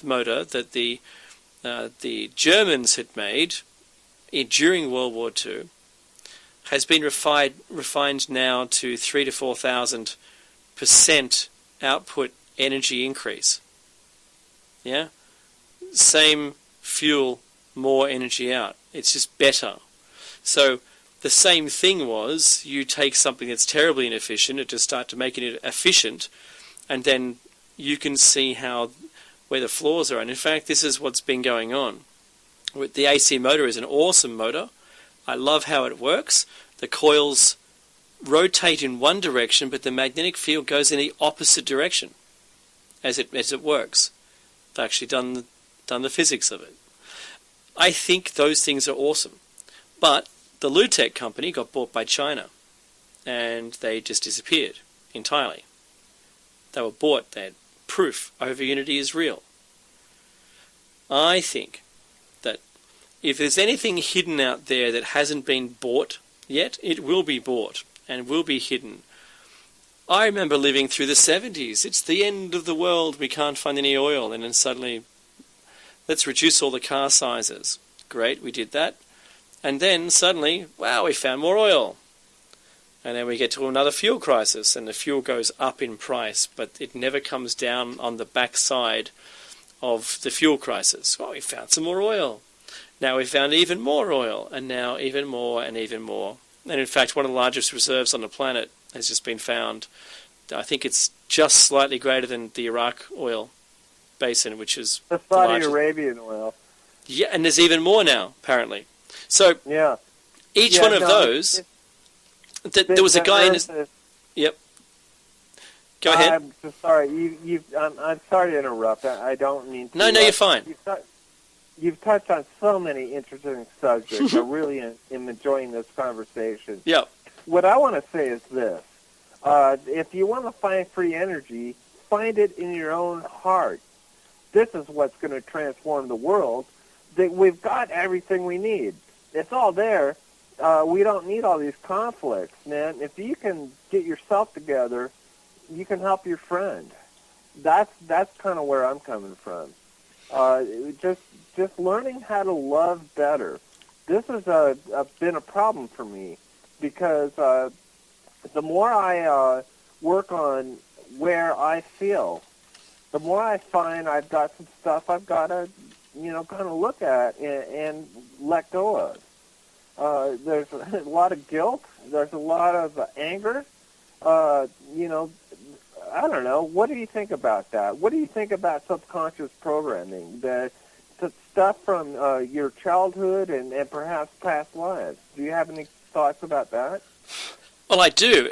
motor that the Germans had made during World War II, has been refined now to 3,000 to 4,000% output energy increase. Yeah, same fuel, more energy out. It's just better. So the same thing was, you take something that's terribly inefficient and just start to making it efficient, and then you can see where the flaws are. And in fact, this is what's been going on. The AC motor is an awesome motor. I love how it works. The coils rotate in one direction, but the magnetic field goes in the opposite direction as it works. I've actually done the physics of it. I think those things are awesome. But the Lutech company got bought by China, and they just disappeared entirely. They were bought. They had proof over unity is real. I think that if there's anything hidden out there that hasn't been bought yet, it will be bought and will be hidden. I remember living through the 70s. It's the end of the world. We can't find any oil. And then suddenly, let's reduce all the car sizes. Great, we did that. And then suddenly, wow, we found more oil. And then we get to another fuel crisis, and the fuel goes up in price, but it never comes down on the backside of the fuel crisis. Well, we found some more oil. Now we found even more oil, and now even more and even more. And in fact, one of the largest reserves on the planet has just been found. I think it's just slightly greater than the Iraq oil. basin, which is The Saudi largest. Arabian oil. Yeah, and there's even more now, apparently. So Yeah. each Yeah, one of no, those, there was a guy in his... Yep. Go ahead. I'm just sorry. I'm sorry to interrupt. I don't mean to. No, you're fine. You've touched on so many interesting subjects. I really am enjoying this conversation. Yep. What I want to say is this. If you want to find free energy, find it in your own heart. This is what's going to transform the world. That we've got everything we need. It's all there. We don't need all these conflicts, man. If you can get yourself together, you can help your friend. That's kind of where I'm coming from. Just learning how to love better. This has been a problem for me because the more I work on where I feel, the more I find I've got some stuff I've got to, kind of look at and let go of. There's a lot of guilt. There's a lot of anger. I don't know. What do you think about that? What do you think about subconscious programming, the stuff from your childhood and perhaps past lives? Do you have any thoughts about that? Well, I do.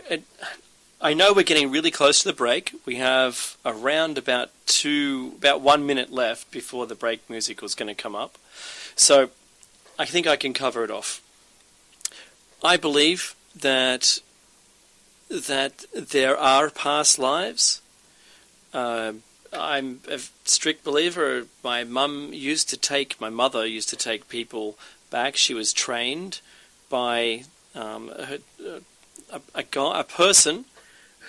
I know we're getting really close to the break. We have around about 1 minute left before the break music was going to come up. So I think I can cover it off. I believe that there are past lives. I'm a strict believer. My mother used to take people back. She was trained by a person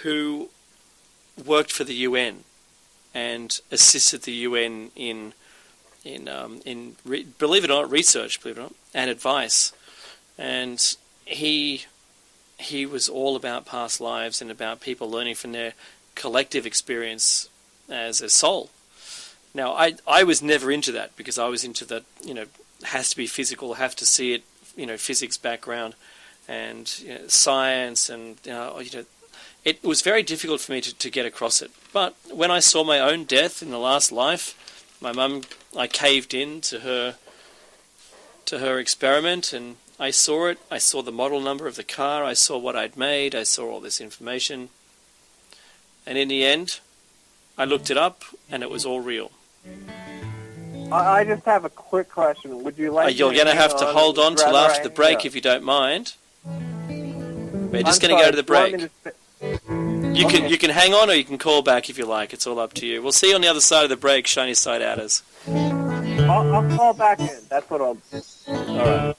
who worked for the UN and assisted the UN in believe it or not, research, and advice. And he was all about past lives and about people learning from their collective experience as a soul. Now, I was never into that because I was into the, has to be physical, have to see it, physics background and science and, it was very difficult for me to get across it. But when I saw my own death in the last life, my mum, I caved in to her experiment and I saw it. I saw the model number of the car. I saw what I'd made. I saw all this information. And in the end, I looked it up, and it was all real. I just have a quick question. Would you like? You're going to have to hold on till after the break if you don't mind. We're just going to go to the break. You can hang on, or you can call back if you like. It's all up to you. We'll see you on the other side of the break, Shiny Side Outers. I'll call back in. That's what I'll do. All right.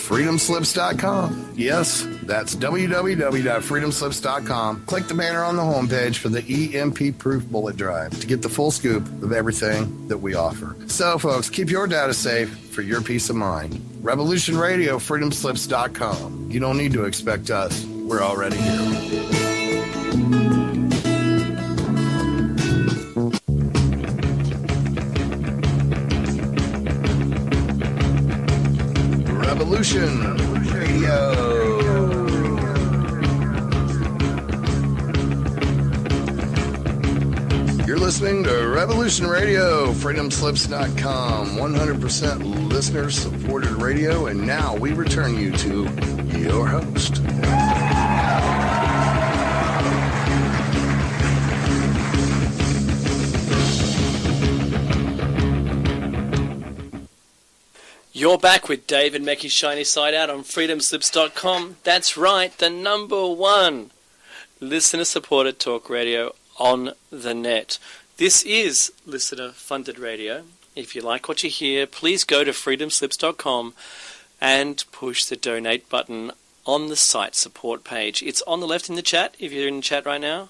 freedomslips.com. Yes, that's www.freedomslips.com. Click the banner on the homepage for the EMP Proof Bullet Drive to get the full scoop of everything that we offer. So, folks, keep your data safe for your peace of mind. Revolution Radio, freedomslips.com. You don't need to expect us. We're already here. Revolution Radio. You're listening to Revolution Radio, freedomslips.com, 100% listener-supported radio, and now we return you to your host. You're back with Dave and Mecky's Shiny Side Out on freedomslips.com. That's right, the #1 listener-supported talk radio on the net. This is listener-funded radio. If you like what you hear, please go to freedomslips.com and push the donate button on the site support page. It's on the left in the chat, if you're in the chat right now.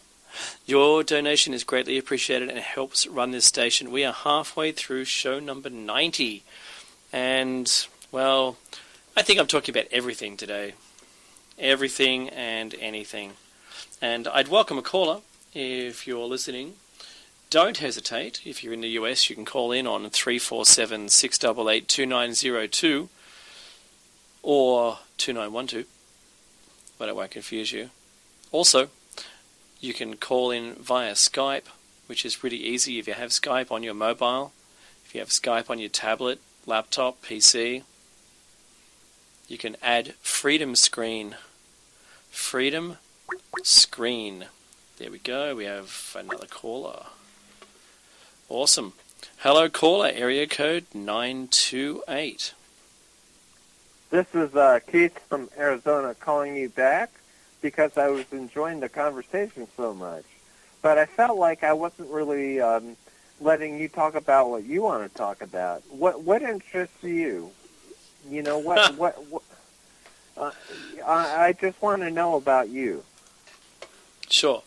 Your donation is greatly appreciated and helps run this station. We are halfway through show number 90. And, well, I think I'm talking about everything today. Everything and anything. And I'd welcome a caller if you're listening. Don't hesitate. If you're in the US, you can call in on 347-688-2902 or 2912. But I won't confuse you. Also, you can call in via Skype, which is really easy if you have Skype on your mobile, if you have Skype on your tablet, laptop, PC. You can add Freedom Screen. Freedom Screen. There we go. We have another caller. Awesome. Hello, caller. Area code 928. This is Keith from Arizona calling you back because I was enjoying the conversation so much. But I felt like I wasn't really letting you talk about what you want to talk about. What interests you? You know, what I just want to know about you. Sure.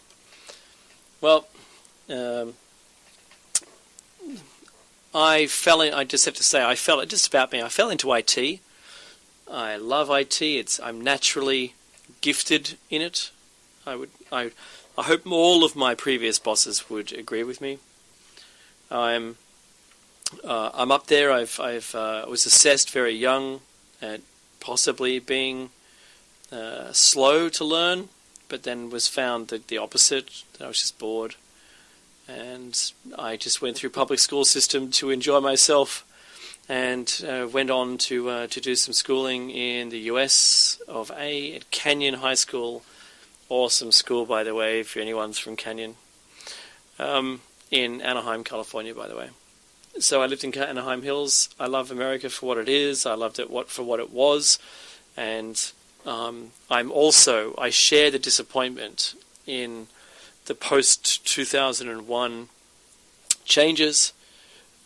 Well, I just have to say, I fell into IT. I love IT. I'm naturally gifted in it. I hope all of my previous bosses would agree with me. I'm up there. I was assessed very young at possibly being slow to learn, but then was found the opposite. That I was just bored, and I just went through public school system to enjoy myself, and went on to do some schooling in the US of A at Canyon High School. Awesome school, by the way, if anyone's from Canyon. In Anaheim, California, by the way. So I lived in Anaheim Hills. I love America for what it is. I loved it for what it was. And I share the disappointment in the post-2001 changes.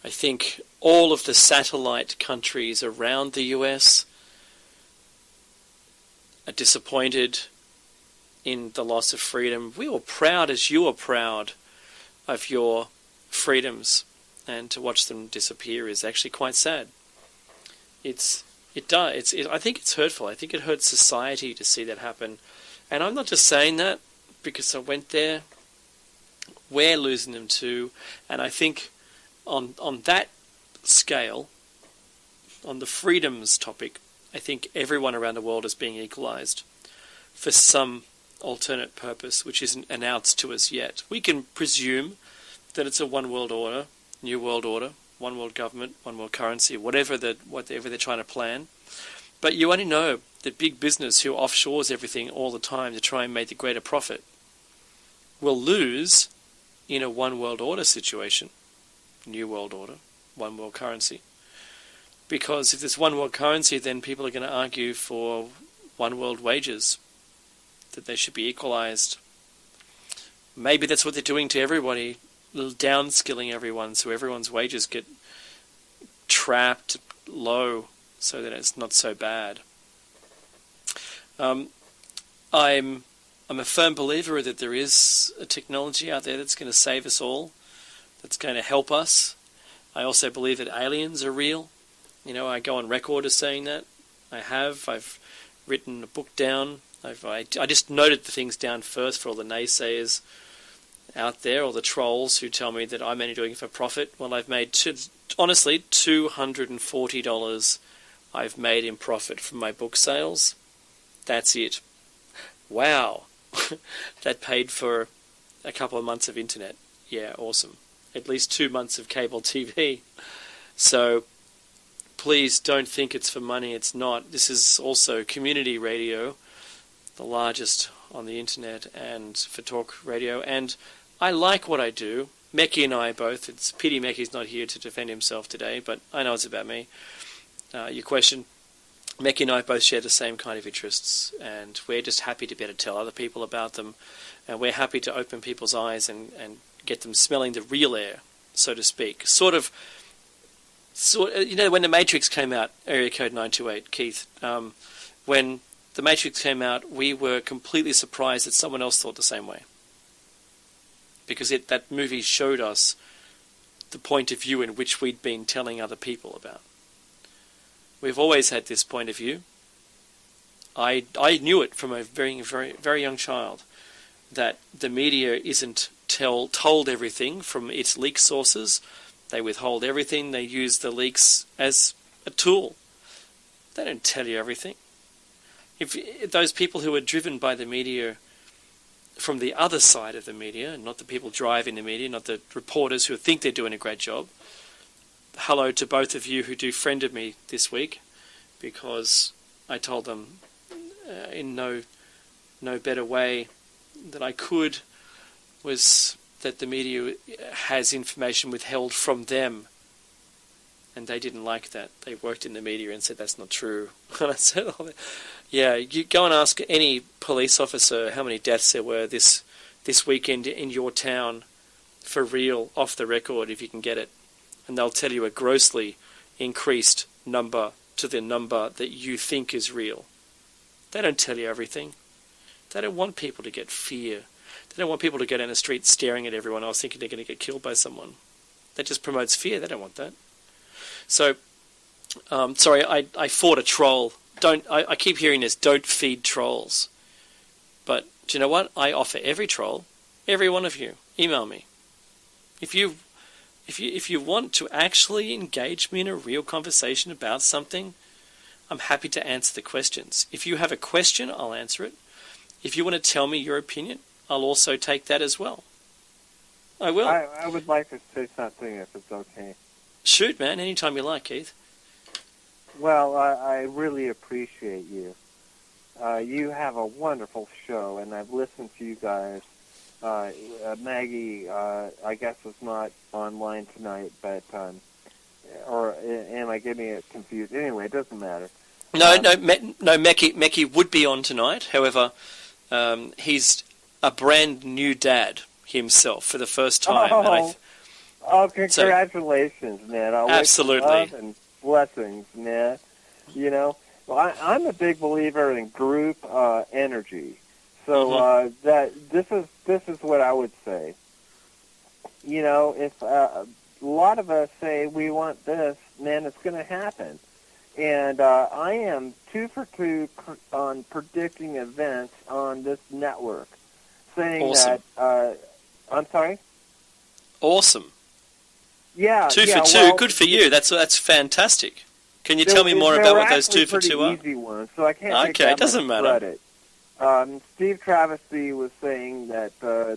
I think all of the satellite countries around the US are disappointed in the loss of freedom. We were proud as you are proud of your freedoms, and to watch them disappear is actually quite sad. I think it's hurtful. I think it hurts society to see that happen. And I'm not just saying that because I went there. We're losing them too. And I think on that scale, on the freedoms topic, I think everyone around the world is being equalized for some alternate purpose which isn't announced to us yet. We can presume that it's a one world order, new world order, one world government, one world currency, whatever they're trying to plan. But you only know that big business, who offshores everything all the time to try and make the greater profit, will lose in a one world order situation, new world order, one world currency. Because if there's one world currency, then people are going to argue for one world wages, that they should be equalized. Maybe that's what they're doing to everybody, downskilling everyone, so everyone's wages get trapped low so that it's not so bad. I'm a firm believer that there is a technology out there that's going to save us all, that's going to help us. I also believe that aliens are real. You know, I go on record as saying that. I've written a book down. I just noted the things down first for all the naysayers out there, or the trolls who tell me that I'm only doing it for profit. Well, I've made, honestly, $240 I've made in profit from my book sales. That's it. Wow. That paid for a couple of months of internet. Yeah, awesome. At least 2 months of cable TV. So please don't think it's for money. It's not. This is also community radio, the largest on the internet, and for talk radio. And I like what I do. Mecky and I both. It's a pity Mecky's not here to defend himself today, but I know it's about me. Your question. Mecky and I both share the same kind of interests, and we're just happy to be able to tell other people about them, and we're happy to open people's eyes and get them smelling the real air, so to speak. You know, when The Matrix came out, area code 928, Keith, when The Matrix came out, we were completely surprised that someone else thought the same way. Because that movie showed us the point of view in which we'd been telling other people about. We've always had this point of view. I knew it from a very, very, very young child, that the media isn't told everything from its leak sources. They withhold everything. They use the leaks as a tool. They don't tell you everything. If those people who are driven by the media from the other side of the media, not the people driving the media, not the reporters who think they're doing a great job. Hello to both of you who do friended me this week, because I told them in no better way that I could was that the media has information withheld from them, and they didn't like that. They worked in the media and said that's not true. And I said, oh, yeah, you go and ask any police officer how many deaths there were this weekend in your town, for real, off the record, if you can get it, and they'll tell you a grossly increased number to the number that you think is real. They don't tell you everything. They don't want people to get fear. They don't want people to go down the street staring at everyone else thinking they're going to get killed by someone. That just promotes fear. They don't want that. So, sorry, I fought a troll. I keep hearing this, don't feed trolls. But do you know what? I offer every troll, every one of you, email me. If you want to actually engage me in a real conversation about something, I'm happy to answer the questions. If you have a question, I'll answer it. If you want to tell me your opinion, I'll also take that as well. I will. I would like to say something if it's okay. Shoot, man, anytime you like, Keith. Well, I really appreciate you. You have a wonderful show, and I've listened to you guys. Maggie, I guess, is not online tonight, but or am I getting it confused? Anyway, it doesn't matter. No, Meki would be on tonight. However, he's a brand new dad himself for the first time. Congratulations, man! Absolutely. Love and blessings, man. You know, well, I'm a big believer in group energy. So that this is what I would say. You know, if a lot of us say we want this, man, it's going to happen. And I am 2 for 2 on predicting events on this network, saying awesome. that. I'm sorry. Awesome. Yeah, 2 for 2. Well, good for you. That's fantastic. Can you tell me more about what those 2 for 2 are? Easy ones, so I can't take that doesn't much matter. Credit. Steve Travesty was saying that there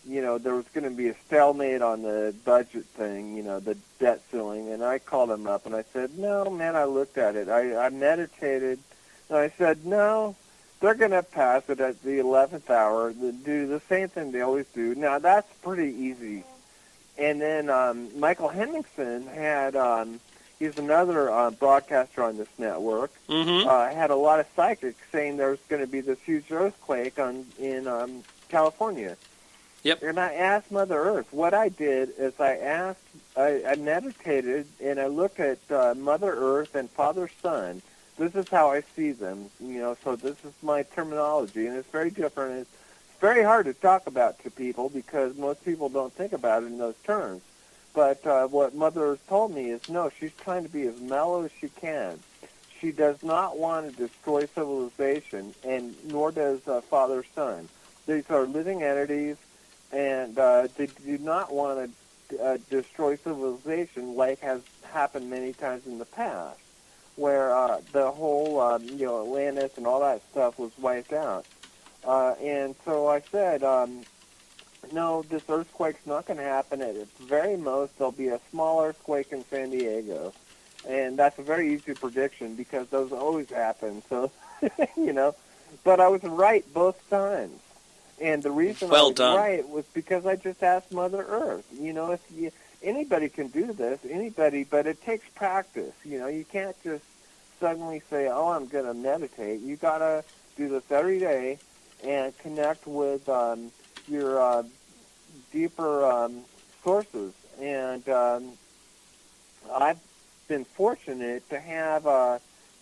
was going to be a stalemate on the budget thing, the debt ceiling, and I called him up and I said, no, man, I looked at it. I meditated, and I said, no, they're going to pass it at the 11th hour, do the same thing they always do. Now, that's pretty easy. And then Michael Henningsen had... he's another broadcaster on this network. Had a lot of psychics saying there's going to be this huge earthquake in California. Yep. And I asked Mother Earth. What I did is I meditated, and I looked at Mother Earth and Father Son. This is how I see them, so this is my terminology, and it's very different. It's very hard to talk about to people because most people don't think about it in those terms. But what Mother Earth told me is, no, she's trying to be as mellow as she can. She does not want to destroy civilization, and nor does Father Son. These are living entities, and they do not want to destroy civilization like has happened many times in the past, where the whole Atlantis and all that stuff was wiped out. And so I said... no, this earthquake's not going to happen. At its very most, there'll be a small earthquake in San Diego. And that's a very easy prediction because those always happen. So, But I was right both times. And the reason I was right was because I just asked Mother Earth. Anybody can do this, but it takes practice. You can't just suddenly say, oh, I'm going to meditate. You got to do this every day and connect with... your deeper sources. And I've been fortunate to have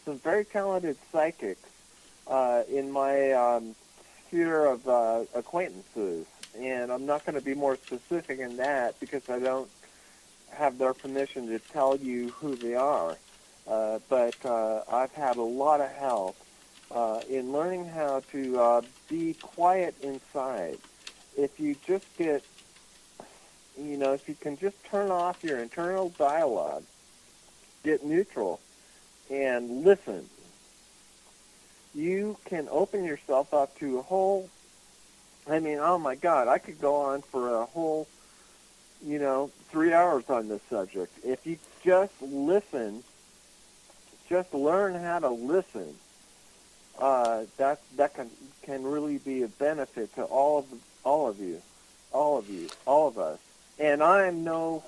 some very talented psychics in my sphere of acquaintances. And I'm not going to be more specific in that because I don't have their permission to tell you who they are. But I've had a lot of help in learning how to be quiet inside. If you just get, if you can just turn off your internal dialogue, get neutral, and listen, you can open yourself up to a whole I mean, oh my God, I could go on for a whole, 3 hours on this subject. If you just listen, just learn how to listen, that can really be a benefit to all of you, all of us. And I'm no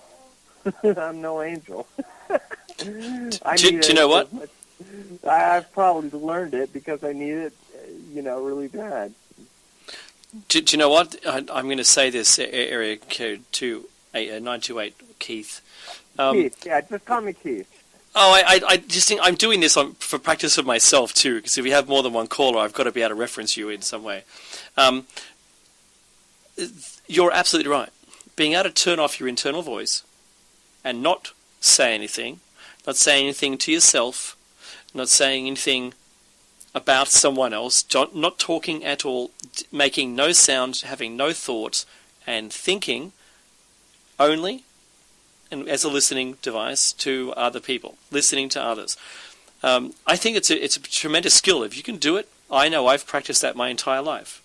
I'm no angel. Do you know what? I've probably learned it because I need it, really bad. Do you know what? I'm going to say this, area code 928, Keith. Keith, yeah, just call me Keith. Oh, I just think I'm doing this for practice of myself too, because if we have more than one caller, I've got to be able to reference you in some way. You're absolutely right. Being able to turn off your internal voice and not say anything, not saying anything to yourself, not saying anything about someone else, not talking at all, making no sound, having no thoughts, and thinking only and as a listening device to other people, listening to others. I think it's a tremendous skill. If you can do it, I know I've practiced that my entire life.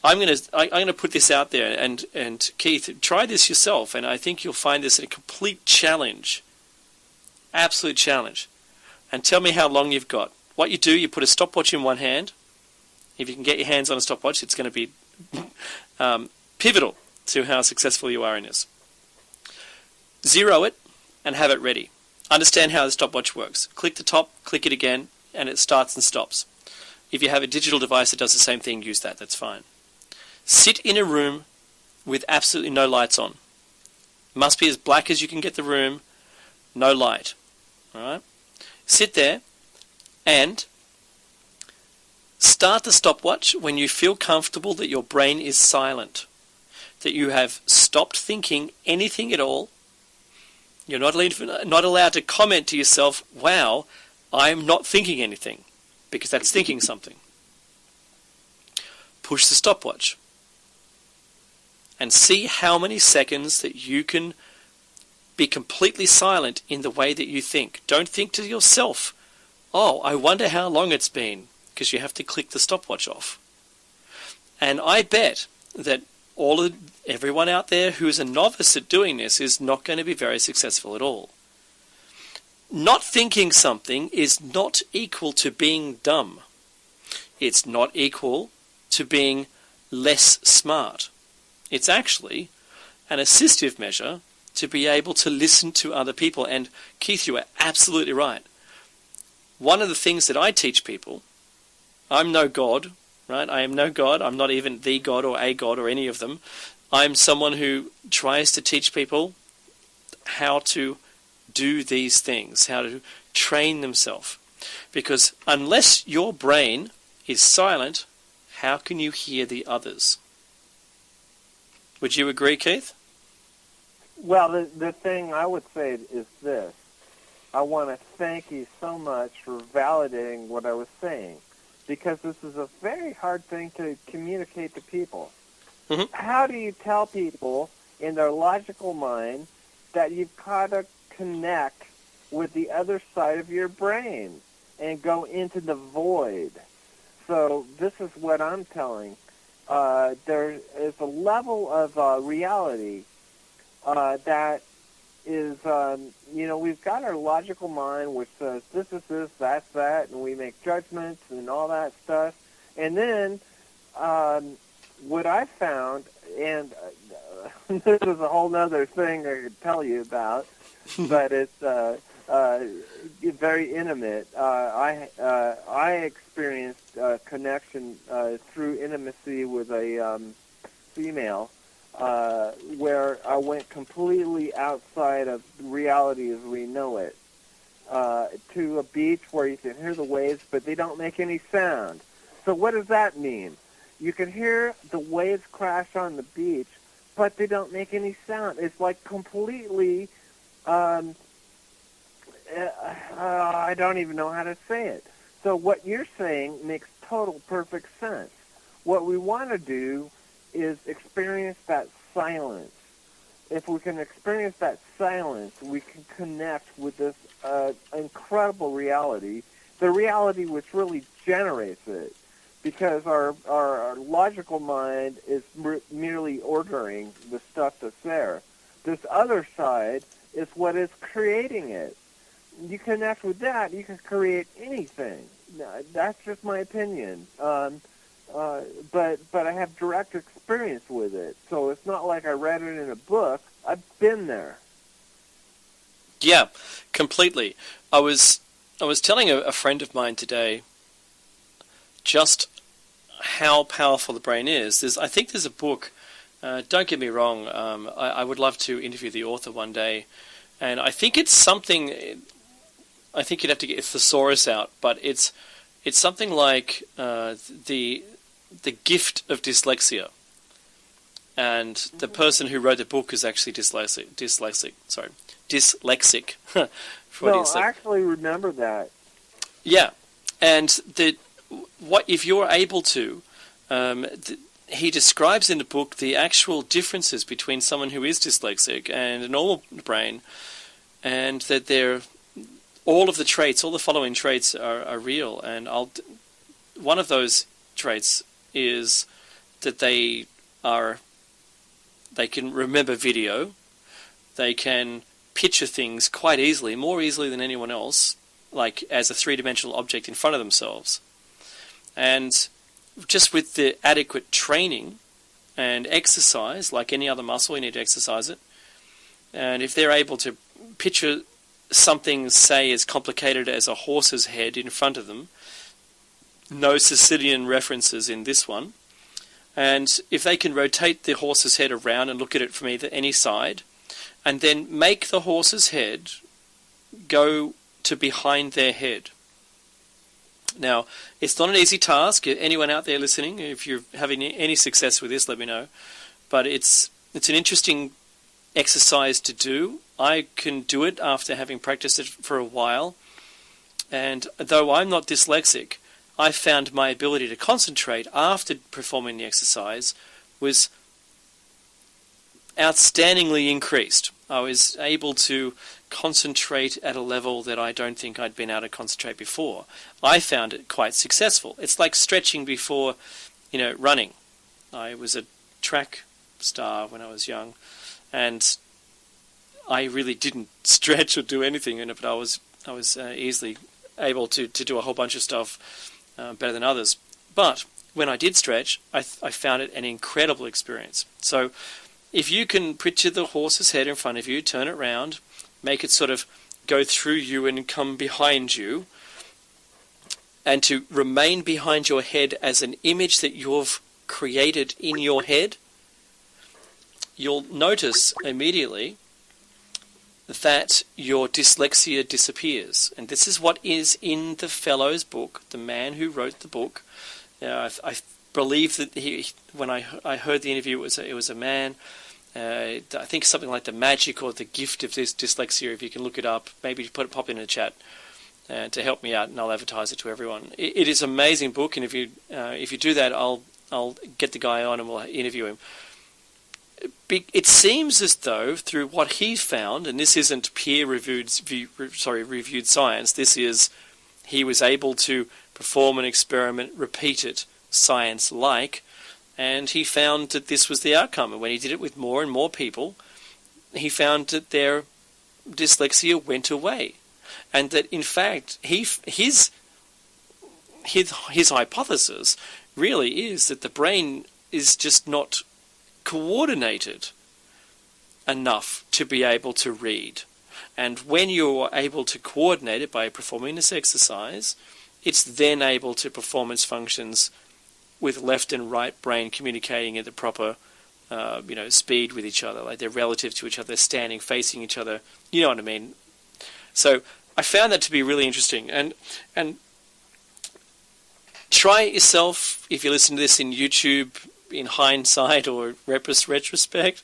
I'm going to put this out there, and Keith, try this yourself, and I think you'll find this a complete challenge, absolute challenge. And tell me how long you've got. What you do, you put a stopwatch in one hand. If you can get your hands on a stopwatch, it's going to be pivotal to how successful you are in this. Zero it and have it ready. Understand how the stopwatch works. Click the top, click it again, and it starts and stops. If you have a digital device that does the same thing, use that. That's fine. Sit in a room with absolutely no lights on. Must be as black as you can get the room, no light. All right? Sit there and start the stopwatch when you feel comfortable that your brain is silent, that you have stopped thinking anything at all. You're not allowed to comment to yourself, wow, I'm not thinking anything, because that's thinking something. Push the stopwatch and see how many seconds that you can be completely silent in the way that you think. Don't think to yourself, oh, I wonder how long it's been, because you have to click the stopwatch off. And I bet that everyone out there who is a novice at doing this is not going to be very successful at all. Not thinking something is not equal to being dumb. It's not equal to being less smart. It's actually an assistive measure to be able to listen to other people. And Keith, you are absolutely right. One of the things that I teach people, I'm no God, right? I am no God. I'm not even the God or a God or any of them. I'm someone who tries to teach people how to do these things, how to train themselves. Because unless your brain is silent, how can you hear the others? Would you agree, Keith? Well, the thing I would say is this. I want to thank you so much for validating what I was saying, because this is a very hard thing to communicate to people. Mm-hmm. How do you tell people in their logical mind that you've got to connect with the other side of your brain and go into the void? So this is what I'm telling. There is a level of reality that is, we've got our logical mind which says this is this, that's that, and we make judgments and all that stuff. And then what I found, and this is a whole other thing I could tell you about, but it's very intimate. I experienced connection through intimacy with a female where I went completely outside of reality as we know it, to a beach where you can hear the waves, but they don't make any sound. So what does that mean? You can hear the waves crash on the beach, but they don't make any sound. It's like completely, I don't even know how to say it. So what you're saying makes total perfect sense. What we want to do is experience that silence. If we can experience that silence, we can connect with this incredible reality, the reality which really generates it. because our logical mind is merely ordering the stuff that's there. This other side is what is creating it. You connect with that, you can create anything. That's just my opinion. But I have direct experience with it, so it's not like I read it in a book. I've been there. Yeah, completely. I was telling a friend of mine today just how powerful the brain is. I think there's a book. Don't get me wrong. I would love to interview the author one day, and I think it's something. I think you'd have to get a thesaurus out, but it's something like the gift of dyslexia, and the person who wrote the book is actually dyslexic. No, I actually remember that. Yeah, and what if you're able to? He describes in the book the actual differences between someone who is dyslexic and a normal brain, and that all of the traits, all the following traits are real. And one of those traits is that they can remember video, they can picture things quite easily, more easily than anyone else, like as a three-dimensional object in front of themselves. And just with the adequate training and exercise, like any other muscle, you need to exercise it. And if they're able to picture something, say, as complicated as a horse's head in front of them, no Sicilian references in this one, and if they can rotate the horse's head around and look at it from any side, and then make the horse's head go to behind their head. Now, it's not an easy task. Anyone out there listening, if you're having any success with this, let me know. But it's an interesting exercise to do. I can do it after having practiced it for a while. And though I'm not dyslexic, I found my ability to concentrate after performing the exercise was outstandingly increased. I was able to concentrate at a level that I don't think I'd been able to concentrate before. I found it quite successful. It's like stretching before, running. I was a track star when I was young, and I really didn't stretch or do anything in it, but I was easily able to do a whole bunch of stuff better than others. But when I did stretch, I found it an incredible experience. So if you can picture the horse's head in front of you, turn it round, make it sort of go through you and come behind you, and to remain behind your head as an image that you've created in your head, you'll notice immediately that your dyslexia disappears. And this is what is in the fellow's book, the man who wrote the book. I believe that when I heard the interview, it was a man. I think something like The Magic or The Gift of this Dyslexia, if you can look it up. Maybe pop it in the chat to help me out, and I'll advertise it to everyone. It is an amazing book, and if you do that, I'll get the guy on and we'll interview him. It seems as though through what he found, and this isn't reviewed science, this is he was able to perform an experiment, repeat it science-like, and he found that this was the outcome. And when he did it with more and more people, he found that their dyslexia went away, and that in fact his hypothesis really is that the brain is just not coordinated enough to be able to read. And when you're able to coordinate it by performing this exercise, it's then able to perform its functions with left and right brain communicating at the proper speed with each other, like they're relative to each other, standing, facing each other, you know what I mean? So I found that to be really interesting. And try it yourself if you listen to this in YouTube, in hindsight or retrospect.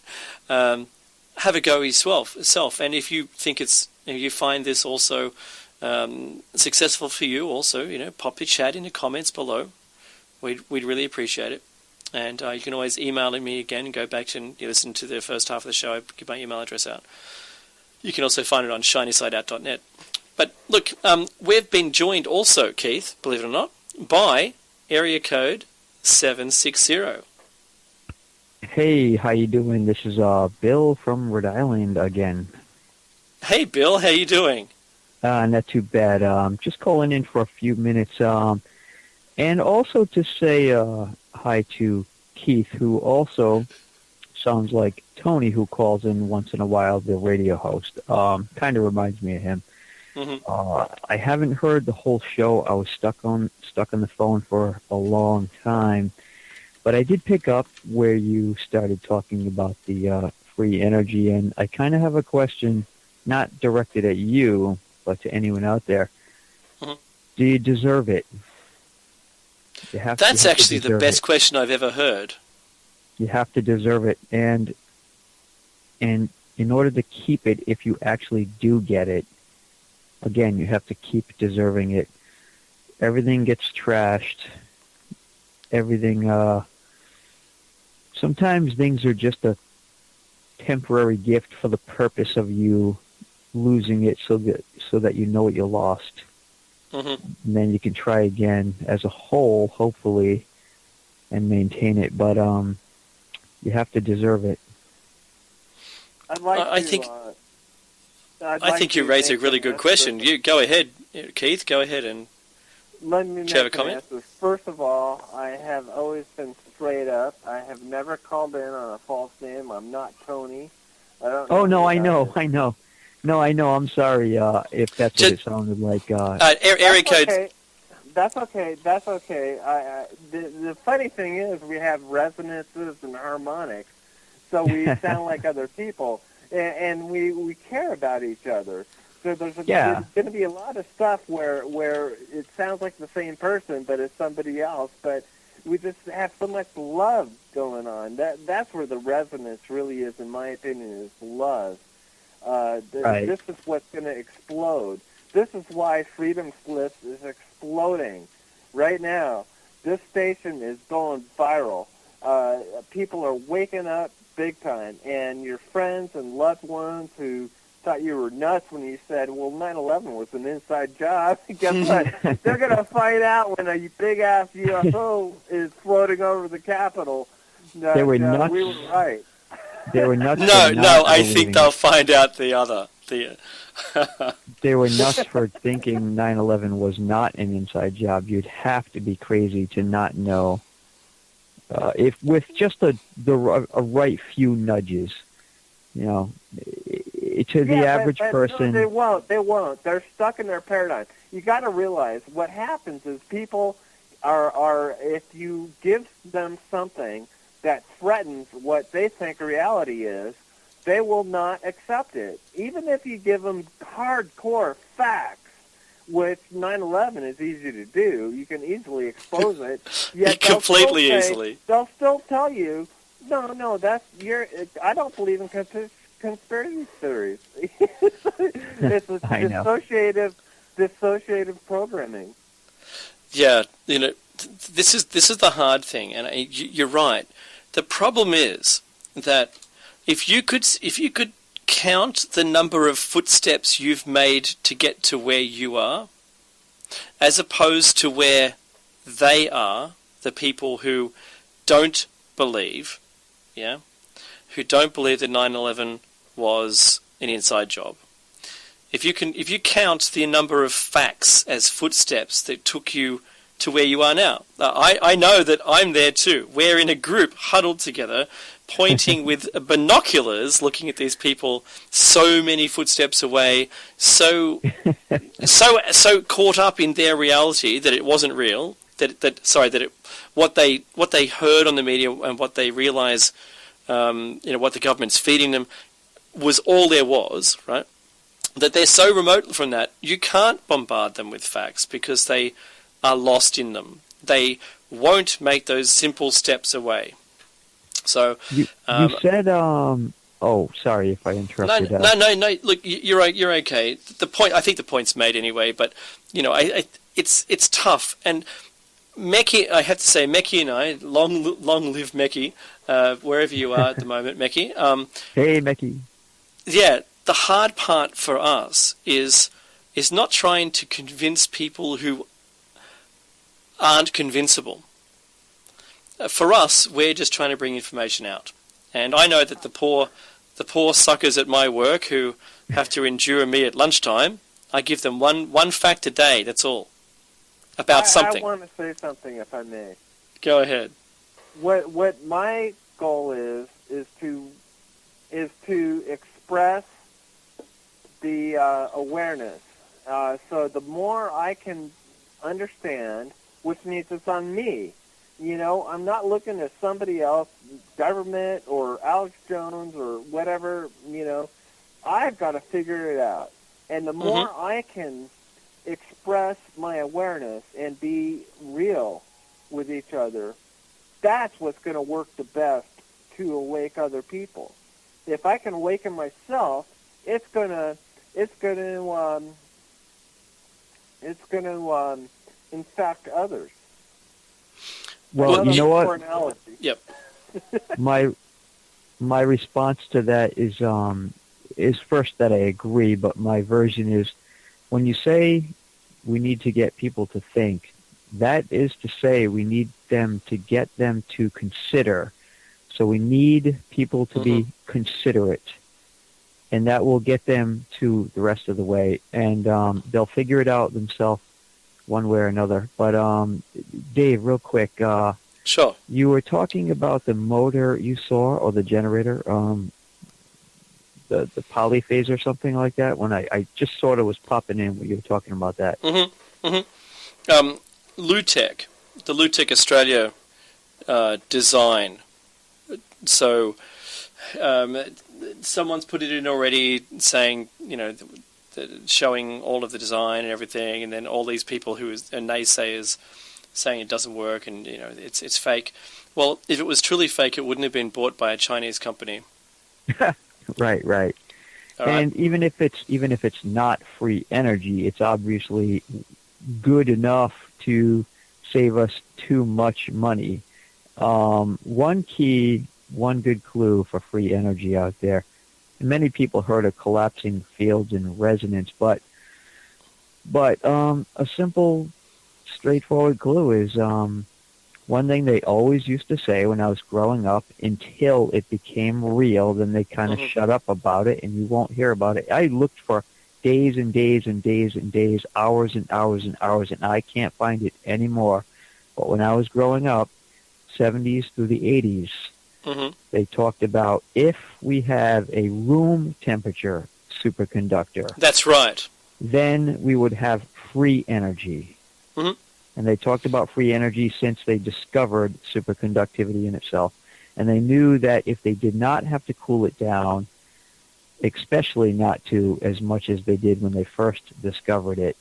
Have a go yourself. And if you think if you find this also successful for you, also, pop your chat in the comments below. We'd really appreciate it. And you can always email me again and go back and listen to the first half of the show. I give my email address out. You can also find it on shinysideout.net. But look, we've been joined also, Keith, believe it or not, by area code 760. Hey, how you doing? This is Bill from Rhode Island again. Hey, Bill, how you doing? Not too bad. Just calling in for a few minutes. And also to say hi to Keith, who also sounds like Tony, who calls in once in a while, the radio host. Kind of reminds me of him. Mm-hmm. I haven't heard the whole show. I was stuck on the phone for a long time. But I did pick up where you started talking about the free energy, and I kind of have a question, not directed at you, but to anyone out there. Mm-hmm. Do you deserve it? That's actually the best question I've ever heard. You have to deserve it, and in order to keep it, if you actually do get it, again, you have to keep deserving it. Everything gets trashed. Everything, sometimes things are just a temporary gift for the purpose of you losing it so that you know what you lost. Mm-hmm. And then you can try again as a whole, hopefully, and maintain it. But you have to deserve it. I think you raised a really good question. You go ahead, Keith. Go ahead and let me have a comment. First of all, I have always been straight up. I have never called in on a false name. I'm not Tony. I don't know. Oh no, I know. No, I know. I'm sorry if that's what it sounded like. Area code. Okay. That's okay. The funny thing is, we have resonances and harmonics, so we sound like other people, and we care about each other. So there's going to be a lot of stuff where it sounds like the same person, but it's somebody else. But we just have so much love going on. That's where the resonance really is, in my opinion, is love. Right. This is what's going to explode. This is why Freedom Slips is exploding right now. This station is going viral. People are waking up big time, and your friends and loved ones who thought you were nuts when you said, well, 9/11 was an inside job. Guess what? They're going to find out when a big-ass UFO is floating over the Capitol. They were nuts. We were right. They were nuts. No, I think they'll find out the other. They were nuts for thinking 9/11 was not an inside job. You'd have to be crazy to not know. If with just a right few nudges, to the average person. No, they won't. They're stuck in their paradigm. You got to realize what happens is people are if you give them something that threatens what they think reality is, they will not accept it. Even if you give them hardcore facts, which 9/11 is easy to do, you can easily expose it. Yet completely easily. They'll still tell you, no, I don't believe in conspiracy theories. It's dissociative programming. Yeah, this is the hard thing, and you're right. The problem is that if you could count the number of footsteps you've made to get to where you are, as opposed to where they are, the people who don't believe, who don't believe that 9/11 was an inside job. If you count the number of facts as footsteps that took you to where you are now. I know that I'm there too. We're in a group huddled together, pointing with binoculars, looking at these people so many footsteps away, so caught up in their reality that it wasn't real. What they heard on the media and what they realize, what the government's feeding them, was all there was, right? That they're so remote from that, you can't bombard them with facts because they are lost in them. They won't make those simple steps away. So you said, oh, sorry if I interrupted. No. Look, you're okay. I think the point's made anyway. But it's tough. And Meki, I have to say, Meki and I, long live Meki, wherever you are at the moment, Meki. Hey, Meki. Yeah, the hard part for us is not trying to convince people who aren't convincible. For us, we're just trying to bring information out. And I know that the poor suckers at my work who have to endure me at lunchtime, I give them one fact a day, that's all, about something. I want to say something, if I may. Go ahead. What my goal is to express the awareness. So the more I can understand, which means it's on me. You know, I'm not looking at somebody else, government or Alex Jones or whatever, you know. I've got to figure it out. And the more I can express my awareness and be real with each other, that's what's going to work the best to awake other people. If I can awaken myself, it's going to infect others. Well, you know what? Yep. My response to that is first that I agree, but my version is when you say we need to get people to think, that is to say we need them to get them to consider. So we need people to be considerate, and that will get them to the rest of the way, and they'll figure it out themselves one way or another. But Dave, real quick, sure. You were talking about the motor you saw, or the generator, the polyphase or something like that. When I just sort of was popping in when you were talking about that. Lutech, the Lutech Australia design. So someone's put it in already, saying, you know, showing all of the design and everything, and then all these people who are naysayers saying it doesn't work and, you know, it's fake. Well, if it was truly fake, it wouldn't have been bought by a Chinese company. Right. All And right. even if it's not free energy, it's obviously good enough to save us too much money. One good clue for free energy out there. Many people heard of collapsing fields and resonance, but a simple, straightforward clue is one thing they always used to say when I was growing up, until it became real, then they kind of shut up about it, and you won't hear about it. I looked for days and days and days and days, hours and hours and hours, and I can't find it anymore. But when I was growing up, 70s through the 80s, they talked about if we have a room temperature superconductor, That's right. then we would have free energy. And they talked about free energy since they discovered superconductivity in itself. And they knew that if they did not have to cool it down, especially not to as much as they did when they first discovered it,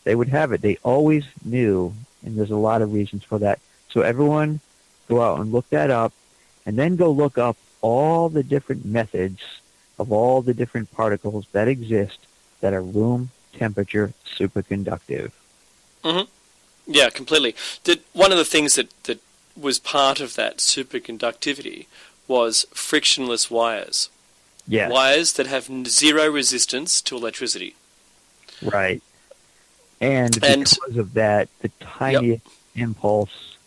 they would have it. They always knew, and there's a lot of reasons for that. So everyone go out and look that up, and then go look up all the different methods of all the different particles that exist that are room temperature superconductive. Yeah, completely. One of the things that was part of that superconductivity was frictionless wires. Yes. Wires that have zero resistance to electricity. Right. And because of that, the tiniest impulse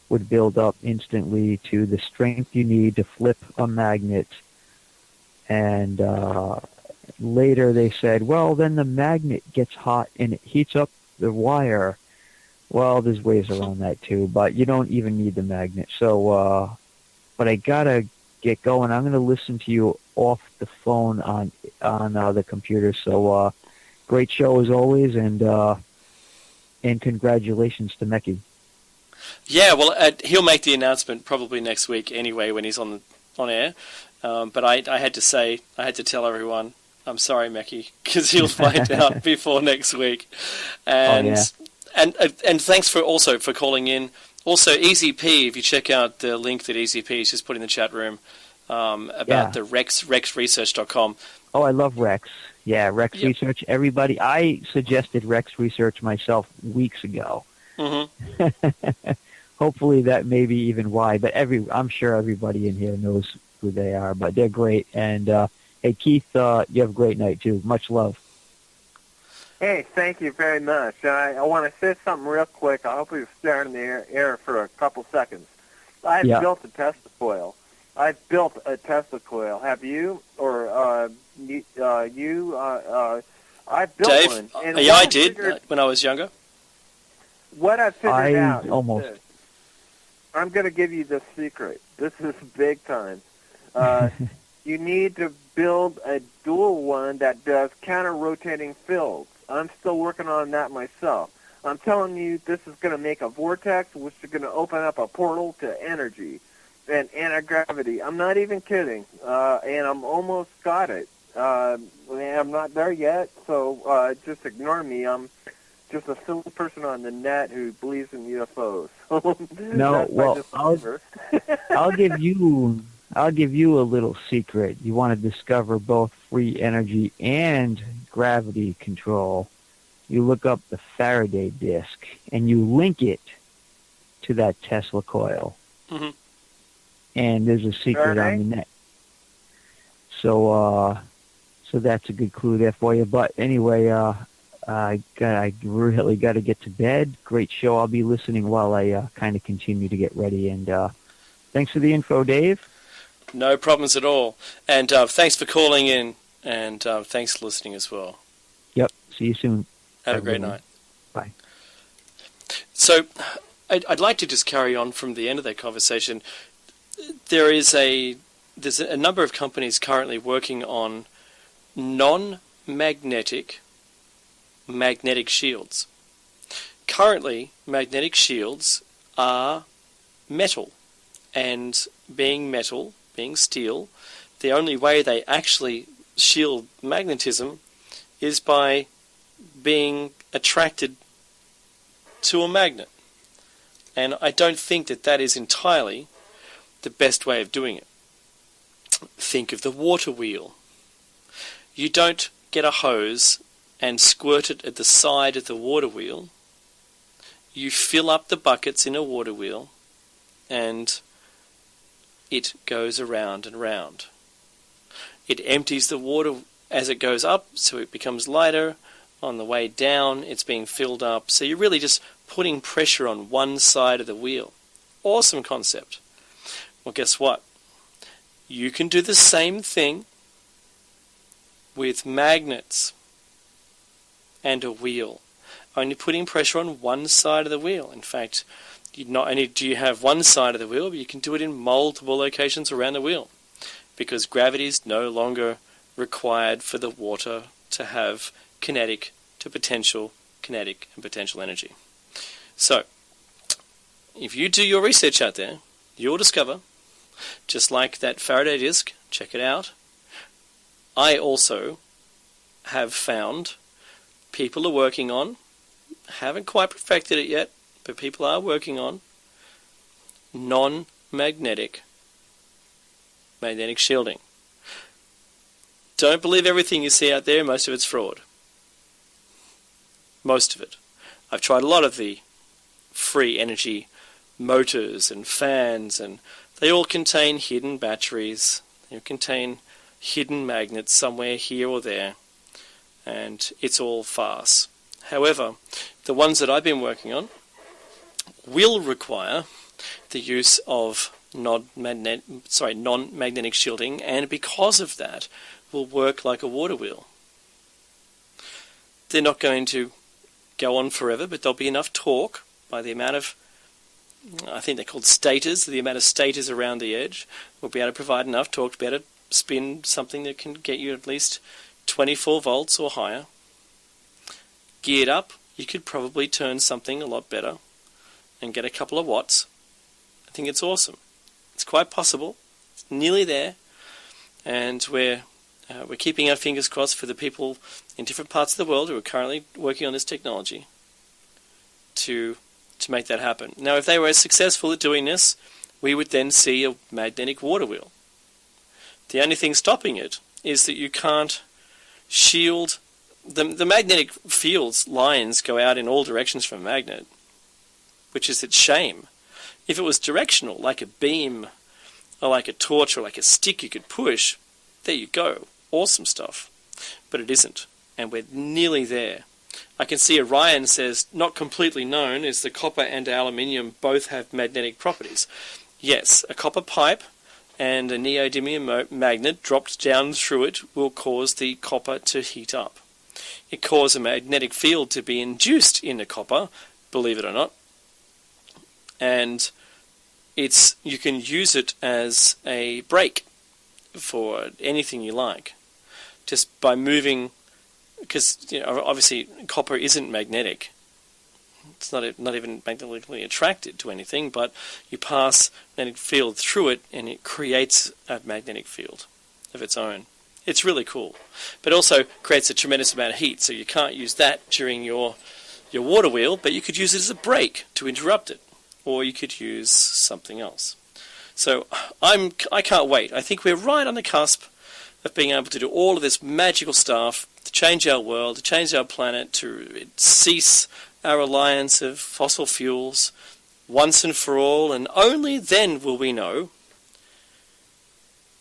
would build up instantly to the strength you need to flip a magnet. And later they said, well, then the magnet gets hot and it heats up the wire. Well, there's ways around that too, but you don't even need the magnet. So, but I gotta get going. I'm gonna listen to you off the phone on the computer. So, great show as always, and congratulations to Meki. Yeah, well, he'll make the announcement probably next week anyway when he's on air. But I had to tell everyone, I'm sorry, Meki, because he'll find out before next week. And and thanks for calling in. Also, EZP, if you check out the link that EZP has just put in the chat room about the rexresearch.com. Oh, I love Rex. Yeah, Rex Research. Everybody, I suggested Rex Research myself weeks ago. Hopefully that may be even why, but I'm sure everybody in here knows who they are, but they're great. And hey, Keith, you have a great night too. Much love. Hey, thank you very much. I want to say something real quick. I hope we stay in the air for a couple seconds. I've Yeah. built a Tesla coil. I've built a Tesla coil. Have you? Or I've built Dave, one. And yeah, what I did figured- when I was younger. What I figured I out is almost- this. I'm going to give you the secret. This is big time. You need to build a dual one that does counter-rotating fields. I'm still working on that myself. I'm telling you, this is going to make a vortex, which is going to open up a portal to energy and anti-gravity. I'm not even kidding, and I'm almost got it. I'm not there yet, so just ignore me. I'm just a silly person on the net who believes in UFOs. No, That's my well, disclaimer. I'll give you a little secret. You want to discover both free energy and gravity control. You look up the Faraday disk and you link it to that Tesla coil. Mhm. And there's a secret Faraday? on the net. So that's a good clue there for you. But anyway, I really got to get to bed. Great show. I'll be listening while I kind of continue to get ready. And thanks for the info, Dave. No problems at all. And thanks for calling in, and thanks for listening as well. Yep. See you soon. Have a Have a great good one. night. Bye. So I'd like to just carry on from the end of that conversation. There's a number of companies currently working on non-magnetic magnetic shields. Currently, magnetic shields are metal, and being metal, being steel, the only way they actually shield magnetism is by being attracted to a magnet. And I don't think that that is entirely the best way of doing it. Think of the water wheel. You don't get a hose and squirt it at the side of the water wheel. You fill up the buckets in a water wheel and it goes around and round. It empties the water as it goes up, so it becomes lighter. On the way down, it's being filled up. So you're really just putting pressure on one side of the wheel. Awesome concept. Well, guess what? You can do the same thing with magnets and a wheel. Only putting pressure on one side of the wheel. In fact, not only do you have one side of the wheel, but you can do it in multiple locations around the wheel, because gravity is no longer required for the water to have kinetic to potential, kinetic and potential energy. So, if you do your research out there, you'll discover, just like that Faraday disk, check it out. I also have found people are working on, haven't quite perfected it yet, but people are working on non-magnetic magnetic shielding. Don't believe everything you see out there, most of it's fraud. Most of it. I've tried a lot of the free energy motors and fans, and they all contain hidden batteries. They contain hidden magnets somewhere here or there, and it's all farce. However, the ones that I've been working on will require the use of non-magnetic shielding, and because of that, will work like a water wheel. They're not going to go on forever, but there'll be enough torque by the amount of, I think they're called stators, the amount of stators around the edge will be able to provide enough torque to be able to spin something that can get you at least 24 volts or higher. Geared up, you could probably turn something a lot better and get a couple of watts. I think it's awesome. It's quite possible. It's nearly there, and we're keeping our fingers crossed for the people in different parts of the world who are currently working on this technology to make that happen. Now, if they were successful at doing this, we would then see a magnetic water wheel. The only thing stopping it is that you can't shield the magnetic fields lines go out in all directions from a magnet, which is its shame. If it was directional, like a beam or like a torch or like a stick you could push, there you go. Awesome stuff. But it isn't. And we're nearly there. I can see Orion says, not completely known, is the copper and aluminium both have magnetic properties. Yes, a copper pipe and a neodymium magnet dropped down through it will cause the copper to heat up. It causes a magnetic field to be induced in the copper, believe it or not, and you can use it as a brake for anything you like, just by moving, because obviously copper isn't magnetic. It's not even magnetically attracted to anything, but you pass a magnetic field through it and it creates a magnetic field of its own. It's really cool, but also creates a tremendous amount of heat, so you can't use that during your water wheel, but you could use it as a brake to interrupt it, or you could use something else. So I can't wait. I think we're right on the cusp of being able to do all of this magical stuff to change our world, to change our planet, to cease our reliance of fossil fuels once and for all, and only then will we know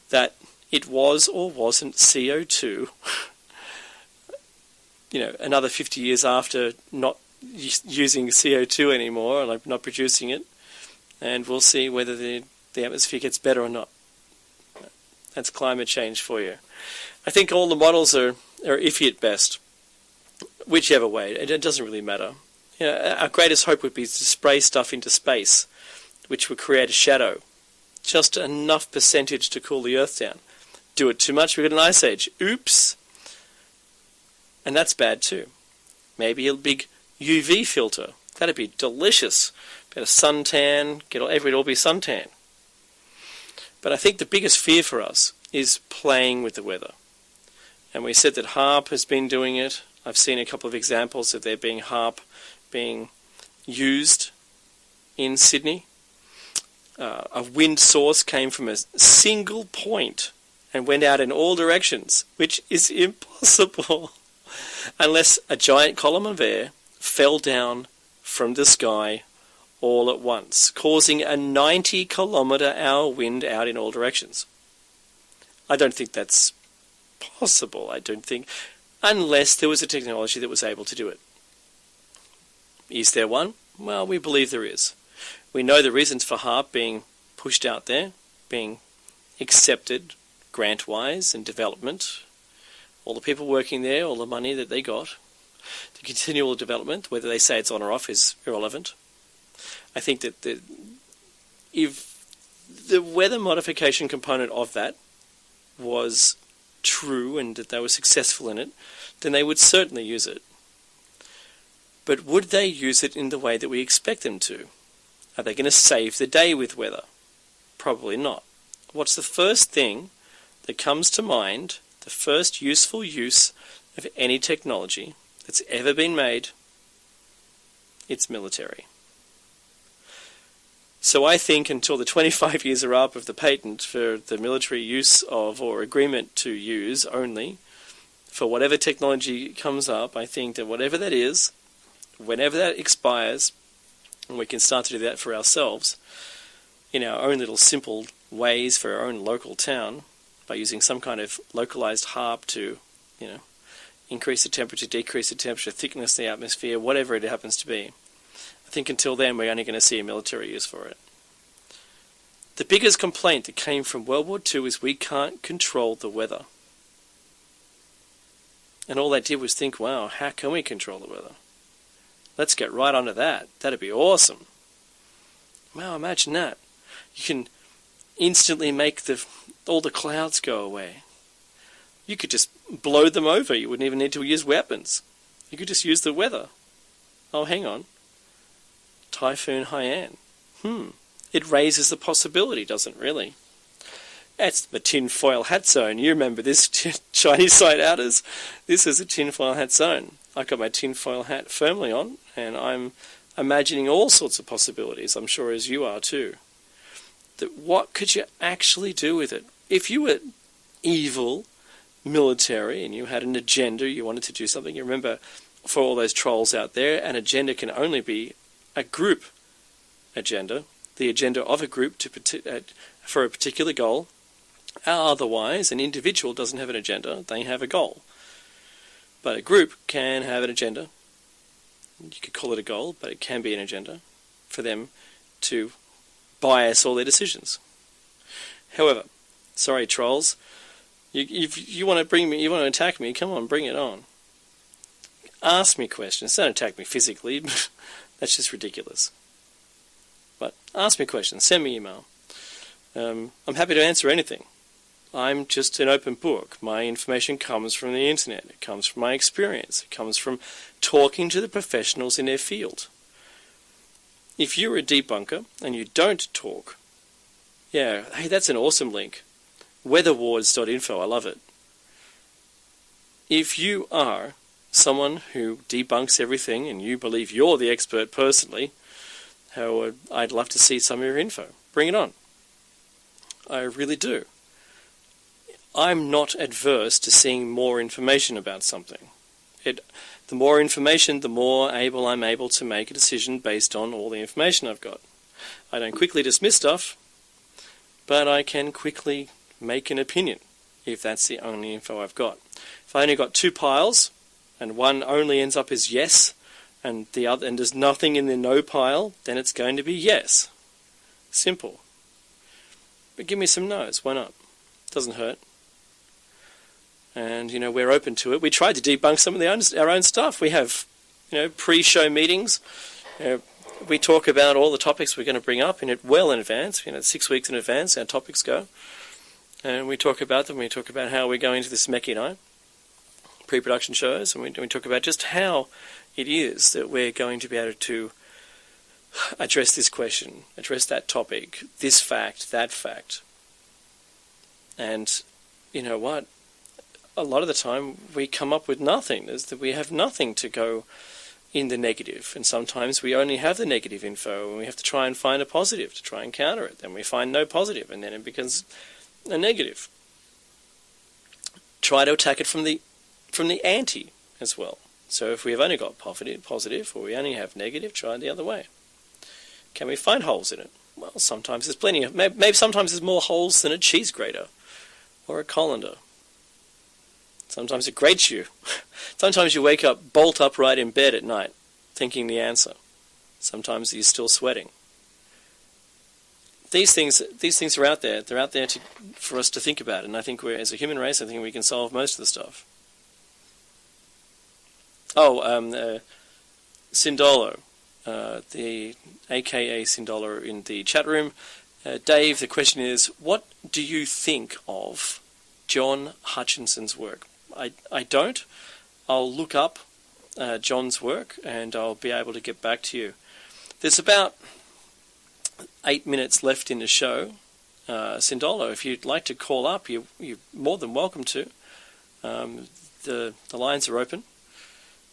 that it was or wasn't CO2, another 50 years after not using CO2 anymore, like not producing it, and we'll see whether the atmosphere gets better or not. That's climate change for you. I think all the models are iffy at best, whichever way. It doesn't really matter. Our greatest hope would be to spray stuff into space, which would create a shadow, just enough percentage to cool the Earth down. Do it too much, we get an ice age. Oops! And that's bad too. Maybe a big UV filter. That'd be delicious. Get a suntan, everything all be suntan. But I think the biggest fear for us is playing with the weather. And we said that HARP has been doing it. I've seen a couple of examples of there being HARP being used in Sydney. A wind source came from a single point and went out in all directions, which is impossible unless a giant column of air fell down from the sky all at once, causing a 90-kilometre-hour wind out in all directions. I don't think that's possible, unless there was a technology that was able to do it. Is there one? Well, we believe there is. We know the reasons for HARP being pushed out there, being accepted grant-wise and development, all the people working there, all the money that they got, the continual development, whether they say it's on or off is irrelevant. I think that if the weather modification component of that was true and that they were successful in it, then they would certainly use it. But would they use it in the way that we expect them to? Are they going to save the day with weather? Probably not. What's the first thing that comes to mind, the first useful use of any technology that's ever been made? It's military. So I think until the 25 years are up of the patent for the military use of, or agreement to use only, for whatever technology comes up, I think that whatever that is, whenever that expires, and we can start to do that for ourselves, in our own little simple ways for our own local town, by using some kind of localized HARP to, increase the temperature, decrease the temperature, thickness the atmosphere, whatever it happens to be. I think until then we're only going to see a military use for it. The biggest complaint that came from World War II is we can't control the weather. And all they did was think, wow, how can we control the weather? Let's get right onto that. That'd be awesome. Wow, imagine that. You can instantly make all the clouds go away. You could just blow them over. You wouldn't even need to use weapons. You could just use the weather. Oh, hang on. Typhoon Haiyan. It raises the possibility, doesn't it, really? That's the tinfoil hat zone. You remember this, Chinese side outers? This is a tinfoil hat zone. I've got my tinfoil hat firmly on, and I'm imagining all sorts of possibilities, I'm sure as you are too. That what could you actually do with it? If you were evil military and you had an agenda, you wanted to do something, you remember, for all those trolls out there, an agenda can only be a group agenda, the agenda of a group for a particular goal. Otherwise, an individual doesn't have an agenda, they have a goal. But a group can have an agenda you could call it a goal, but it can be an agenda for them to bias all their decisions. However, sorry trolls, if you want to attack me, come on, bring it on. Ask me questions. Don't attack me physically. That's just ridiculous. But ask me questions. Send me email. I'm happy to answer anything. I'm just an open book. My information comes from the internet. It comes from my experience. It comes from talking to the professionals in their field. If you're a debunker and you don't talk, yeah, hey, that's an awesome link. Weatherwards.info, I love it. If you are someone who debunks everything and you believe you're the expert personally, I'd love to see some of your info. Bring it on. I really do. I'm not adverse to seeing more information about something. The more information, the more I'm able to make a decision based on all the information I've got. I don't quickly dismiss stuff, but I can quickly make an opinion if that's the only info I've got. If I only got two piles, and one only ends up as yes, and the other, and there's nothing in the no pile, then it's going to be yes. Simple. But give me some no's. Why not? Doesn't hurt. And we're open to it. We tried to debunk some of our own stuff. We have, pre-show meetings. We talk about all the topics we're going to bring up in advance. 6 weeks in advance. Our topics go, and we talk about them. We talk about how we're going to this Mecki and I pre-production shows, and we talk about just how it is that we're going to be able to address this question, address that topic, this fact, that fact. And you know what? A lot of the time we come up with nothing. We have nothing to go in the negative, and sometimes we only have the negative info, and we have to try and find a positive to try and counter it. Then we find no positive, and then it becomes a negative. Try to attack it from the anti as well. So if we've only got positive, or we only have negative, try it the other way. Can we find holes in it? Well, sometimes there's plenty of... Maybe sometimes there's more holes than a cheese grater or a colander. Sometimes it grates you. Sometimes you wake up bolt upright in bed at night thinking the answer. Sometimes you're still sweating. These things are out there. They're out there for us to think about. And I think as a human race, I think we can solve most of the stuff. Sindolo, the AKA Sindolo in the chat room. Dave, the question is, what do you think of John Hutchinson's work? I don't. I'll look up John's work and I'll be able to get back to you. There's about 8 minutes left in the show. Sindolo, if you'd like to call up, you're more than welcome to. The lines are open.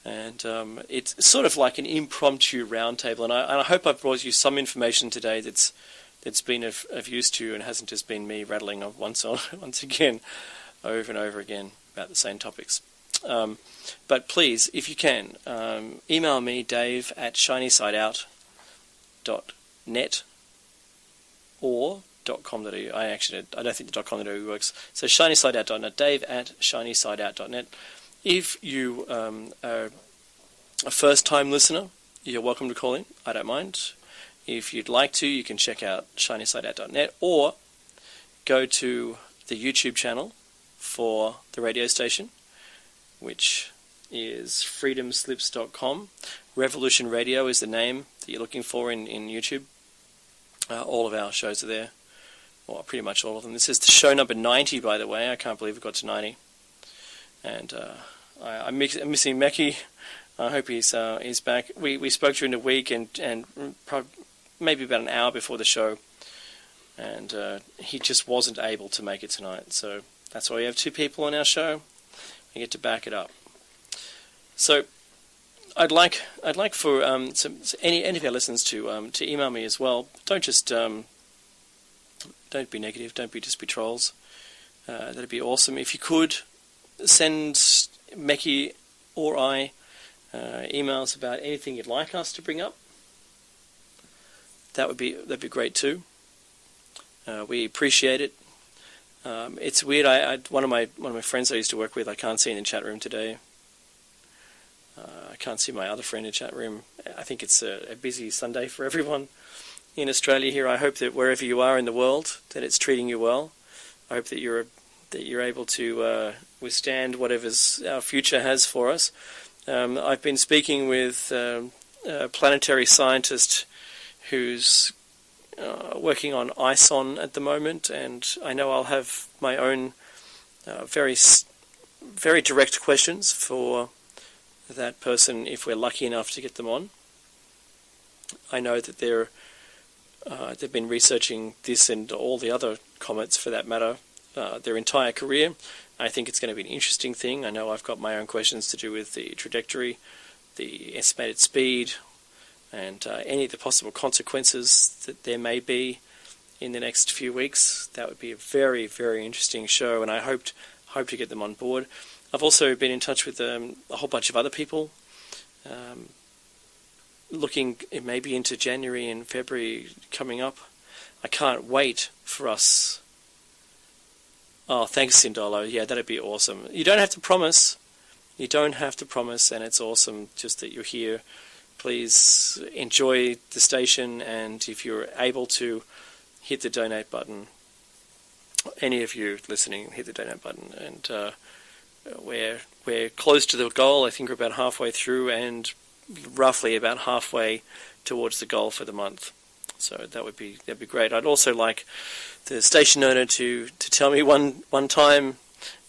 And it's sort of like an impromptu roundtable, and I hope I've brought you some information today that's been of use to you, and hasn't just been me rattling on once again, over and over again about the same topics. But please, if you can, email me, dave@shinysideout.net or .com.au. I don't think the .com.au works. So shinysideout.net, dave@shinysideout.net. If you are a first-time listener, you're welcome to call in. I don't mind. If you'd like to, you can check out shinysideout.net or go to the YouTube channel for the radio station, which is freedomslips.com. Revolution Radio is the name that you're looking for in YouTube. All of our shows are there. Well, pretty much all of them. This is the show number 90, by the way. I can't believe we got to 90. And I'm missing Mecki. I hope he's back. We spoke during the week and maybe about an hour before the show, and he just wasn't able to make it tonight. So that's why we have two people on our show. We get to back it up. So I'd like for any of our listeners to email me as well. Don't just don't be negative. Don't just be trolls. That'd be awesome if you could. Send Mecki or I emails about anything you'd like us to bring up. That'd be great too. We appreciate it. It's weird. One of my friends I used to work with, I can't see in the chat room today. I can't see my other friend in the chat room. I think it's a busy Sunday for everyone in Australia here. I hope that wherever you are in the world, that it's treating you well. I hope that you're able to withstand whatever's our future has for us. I've been speaking with a planetary scientist who's working on ISON at the moment, and I know I'll have my own very direct questions for that person if we're lucky enough to get them on. I know that they've been researching this and all the other comets for that matter their entire career. I think it's going to be an interesting thing. I know I've got my own questions to do with the trajectory, the estimated speed, and any of the possible consequences that there may be in the next few weeks. That would be a very, very interesting show, and I hope to get them on board. I've also been in touch with a whole bunch of other people, looking maybe into January and February coming up. I can't wait for us. Oh, thanks, Sindolo. Yeah, that'd be awesome. You don't have to promise. You don't have to promise, and it's awesome just that you're here. Please enjoy the station, and if you're able to, hit the donate button. Any of you listening, hit the donate button, and we're close to the goal. I think we're about halfway through, and roughly about halfway towards the goal for the month. So that'd be great. I'd also like the station owner to tell me one time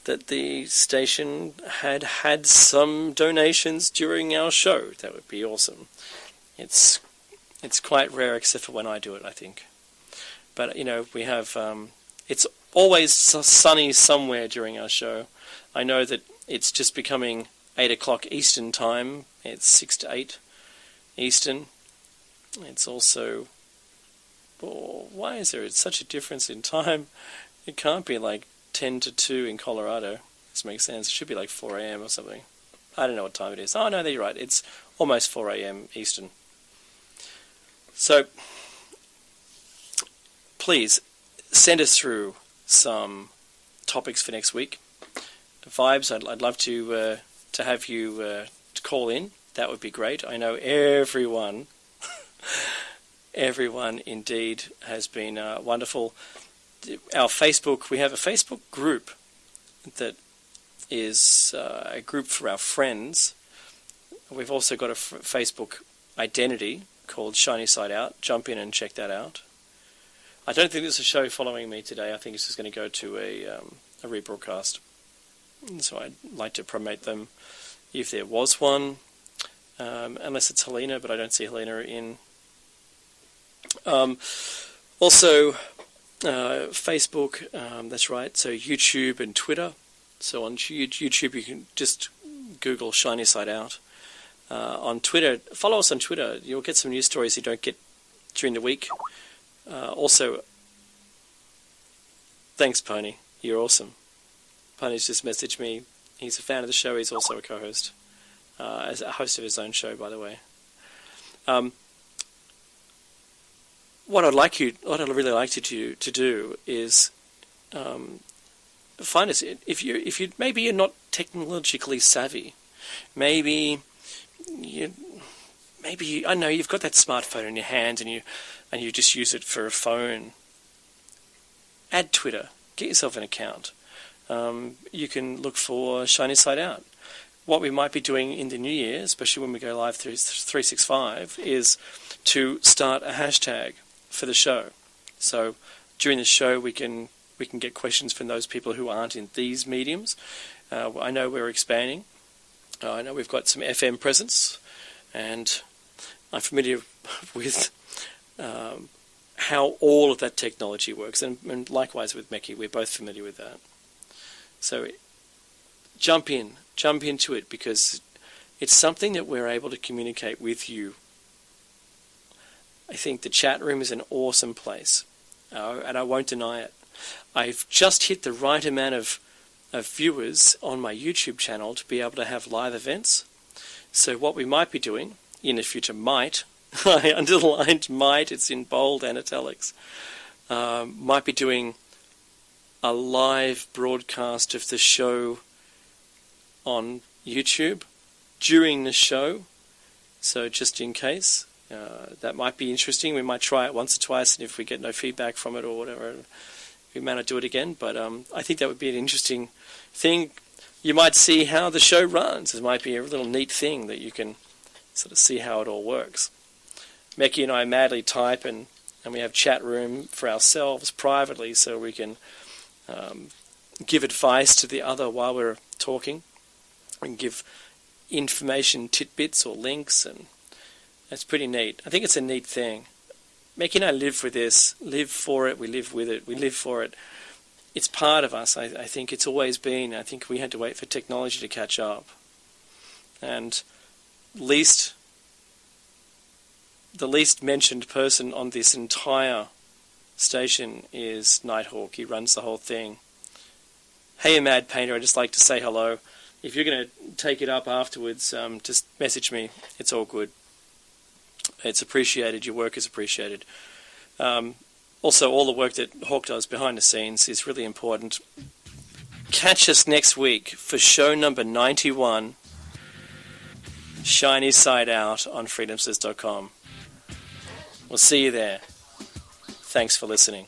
that the station had some donations during our show. That would be awesome. It's quite rare, except for when I do it, I think. But we have it's always sunny somewhere during our show. I know that it's just becoming 8 o'clock Eastern time. It's 6 to 8 Eastern. It's also... Oh, why is there such a difference in time? It can't be like 10 to 2 in Colorado. This makes sense. It should be like 4 a.m. or something. I don't know what time it is. Oh, no, you're right. It's almost 4 a.m. Eastern. So, please, send us through some topics for next week. Vibes, I'd love to have you to call in. That would be great. I know everyone... Everyone indeed has been wonderful. Our Facebook, we have a Facebook group that is a group for our friends. We've also got a Facebook identity called Shiny Side Out. Jump in and check that out. I don't think there's a show following me today. I think it's just going to go to a rebroadcast. So I'd like to promote them if there was one, unless it's Helena, but I don't see Helena in. Also, Facebook, that's right, so YouTube and Twitter. So on YouTube you can just Google Shiny Side Out. On Twitter, follow us on Twitter. You'll get some news stories you don't get during the week. Also, thanks Pony, you're awesome. Pony's just messaged me. He's a fan of the show, he's also a co-host. As a host of his own show, by the way. What I'd really like you to do is find us. If you maybe you're not technologically savvy, maybe I know you've got that smartphone in your hand and you just use it for a phone. Add Twitter. Get yourself an account. You can look for Shiny Side Out. What we might be doing in the new year, especially when we go live through 365, is to start a hashtag for the show. So during the show we can get questions from those people who aren't in these mediums. I know we're expanding. I know we've got some FM presence, and I'm familiar with how all of that technology works, and likewise with Meki, we're both familiar with that. So jump into it, because it's something that we're able to communicate with you. I think the chat room is an awesome place, and I won't deny it. I've just hit the right amount of viewers on my YouTube channel to be able to have live events. So what we might be doing in the future might, I underlined might, it's in bold and italics, might be doing a live broadcast of the show on YouTube during the show. So just in case, that might be interesting. We might try it once or twice, and if we get no feedback from it or whatever, we may not do it again. But I think that would be an interesting thing. You might see how the show runs. It might be a little neat thing that you can sort of see how it all works. Mecky and I madly type, and we have chat room for ourselves privately, so we can give advice to the other while we're talking, and give information tidbits or links, and that's pretty neat. I think it's a neat thing. Mecky and I live for this, live for it, we live with it, we live for it. It's part of us. I think it's always been. I think we had to wait for technology to catch up. And the least mentioned person on this entire station is Nighthawk. He runs the whole thing. Hey, Mad Painter, I'd just like to say hello. If you're going to take it up afterwards, just message me. It's all good. It's appreciated. Your work is appreciated. Also, all the work that Hawk does behind the scenes is really important. Catch us next week for show number 91, Shiny Side Out on freedomslips.com. We'll see you there. Thanks for listening.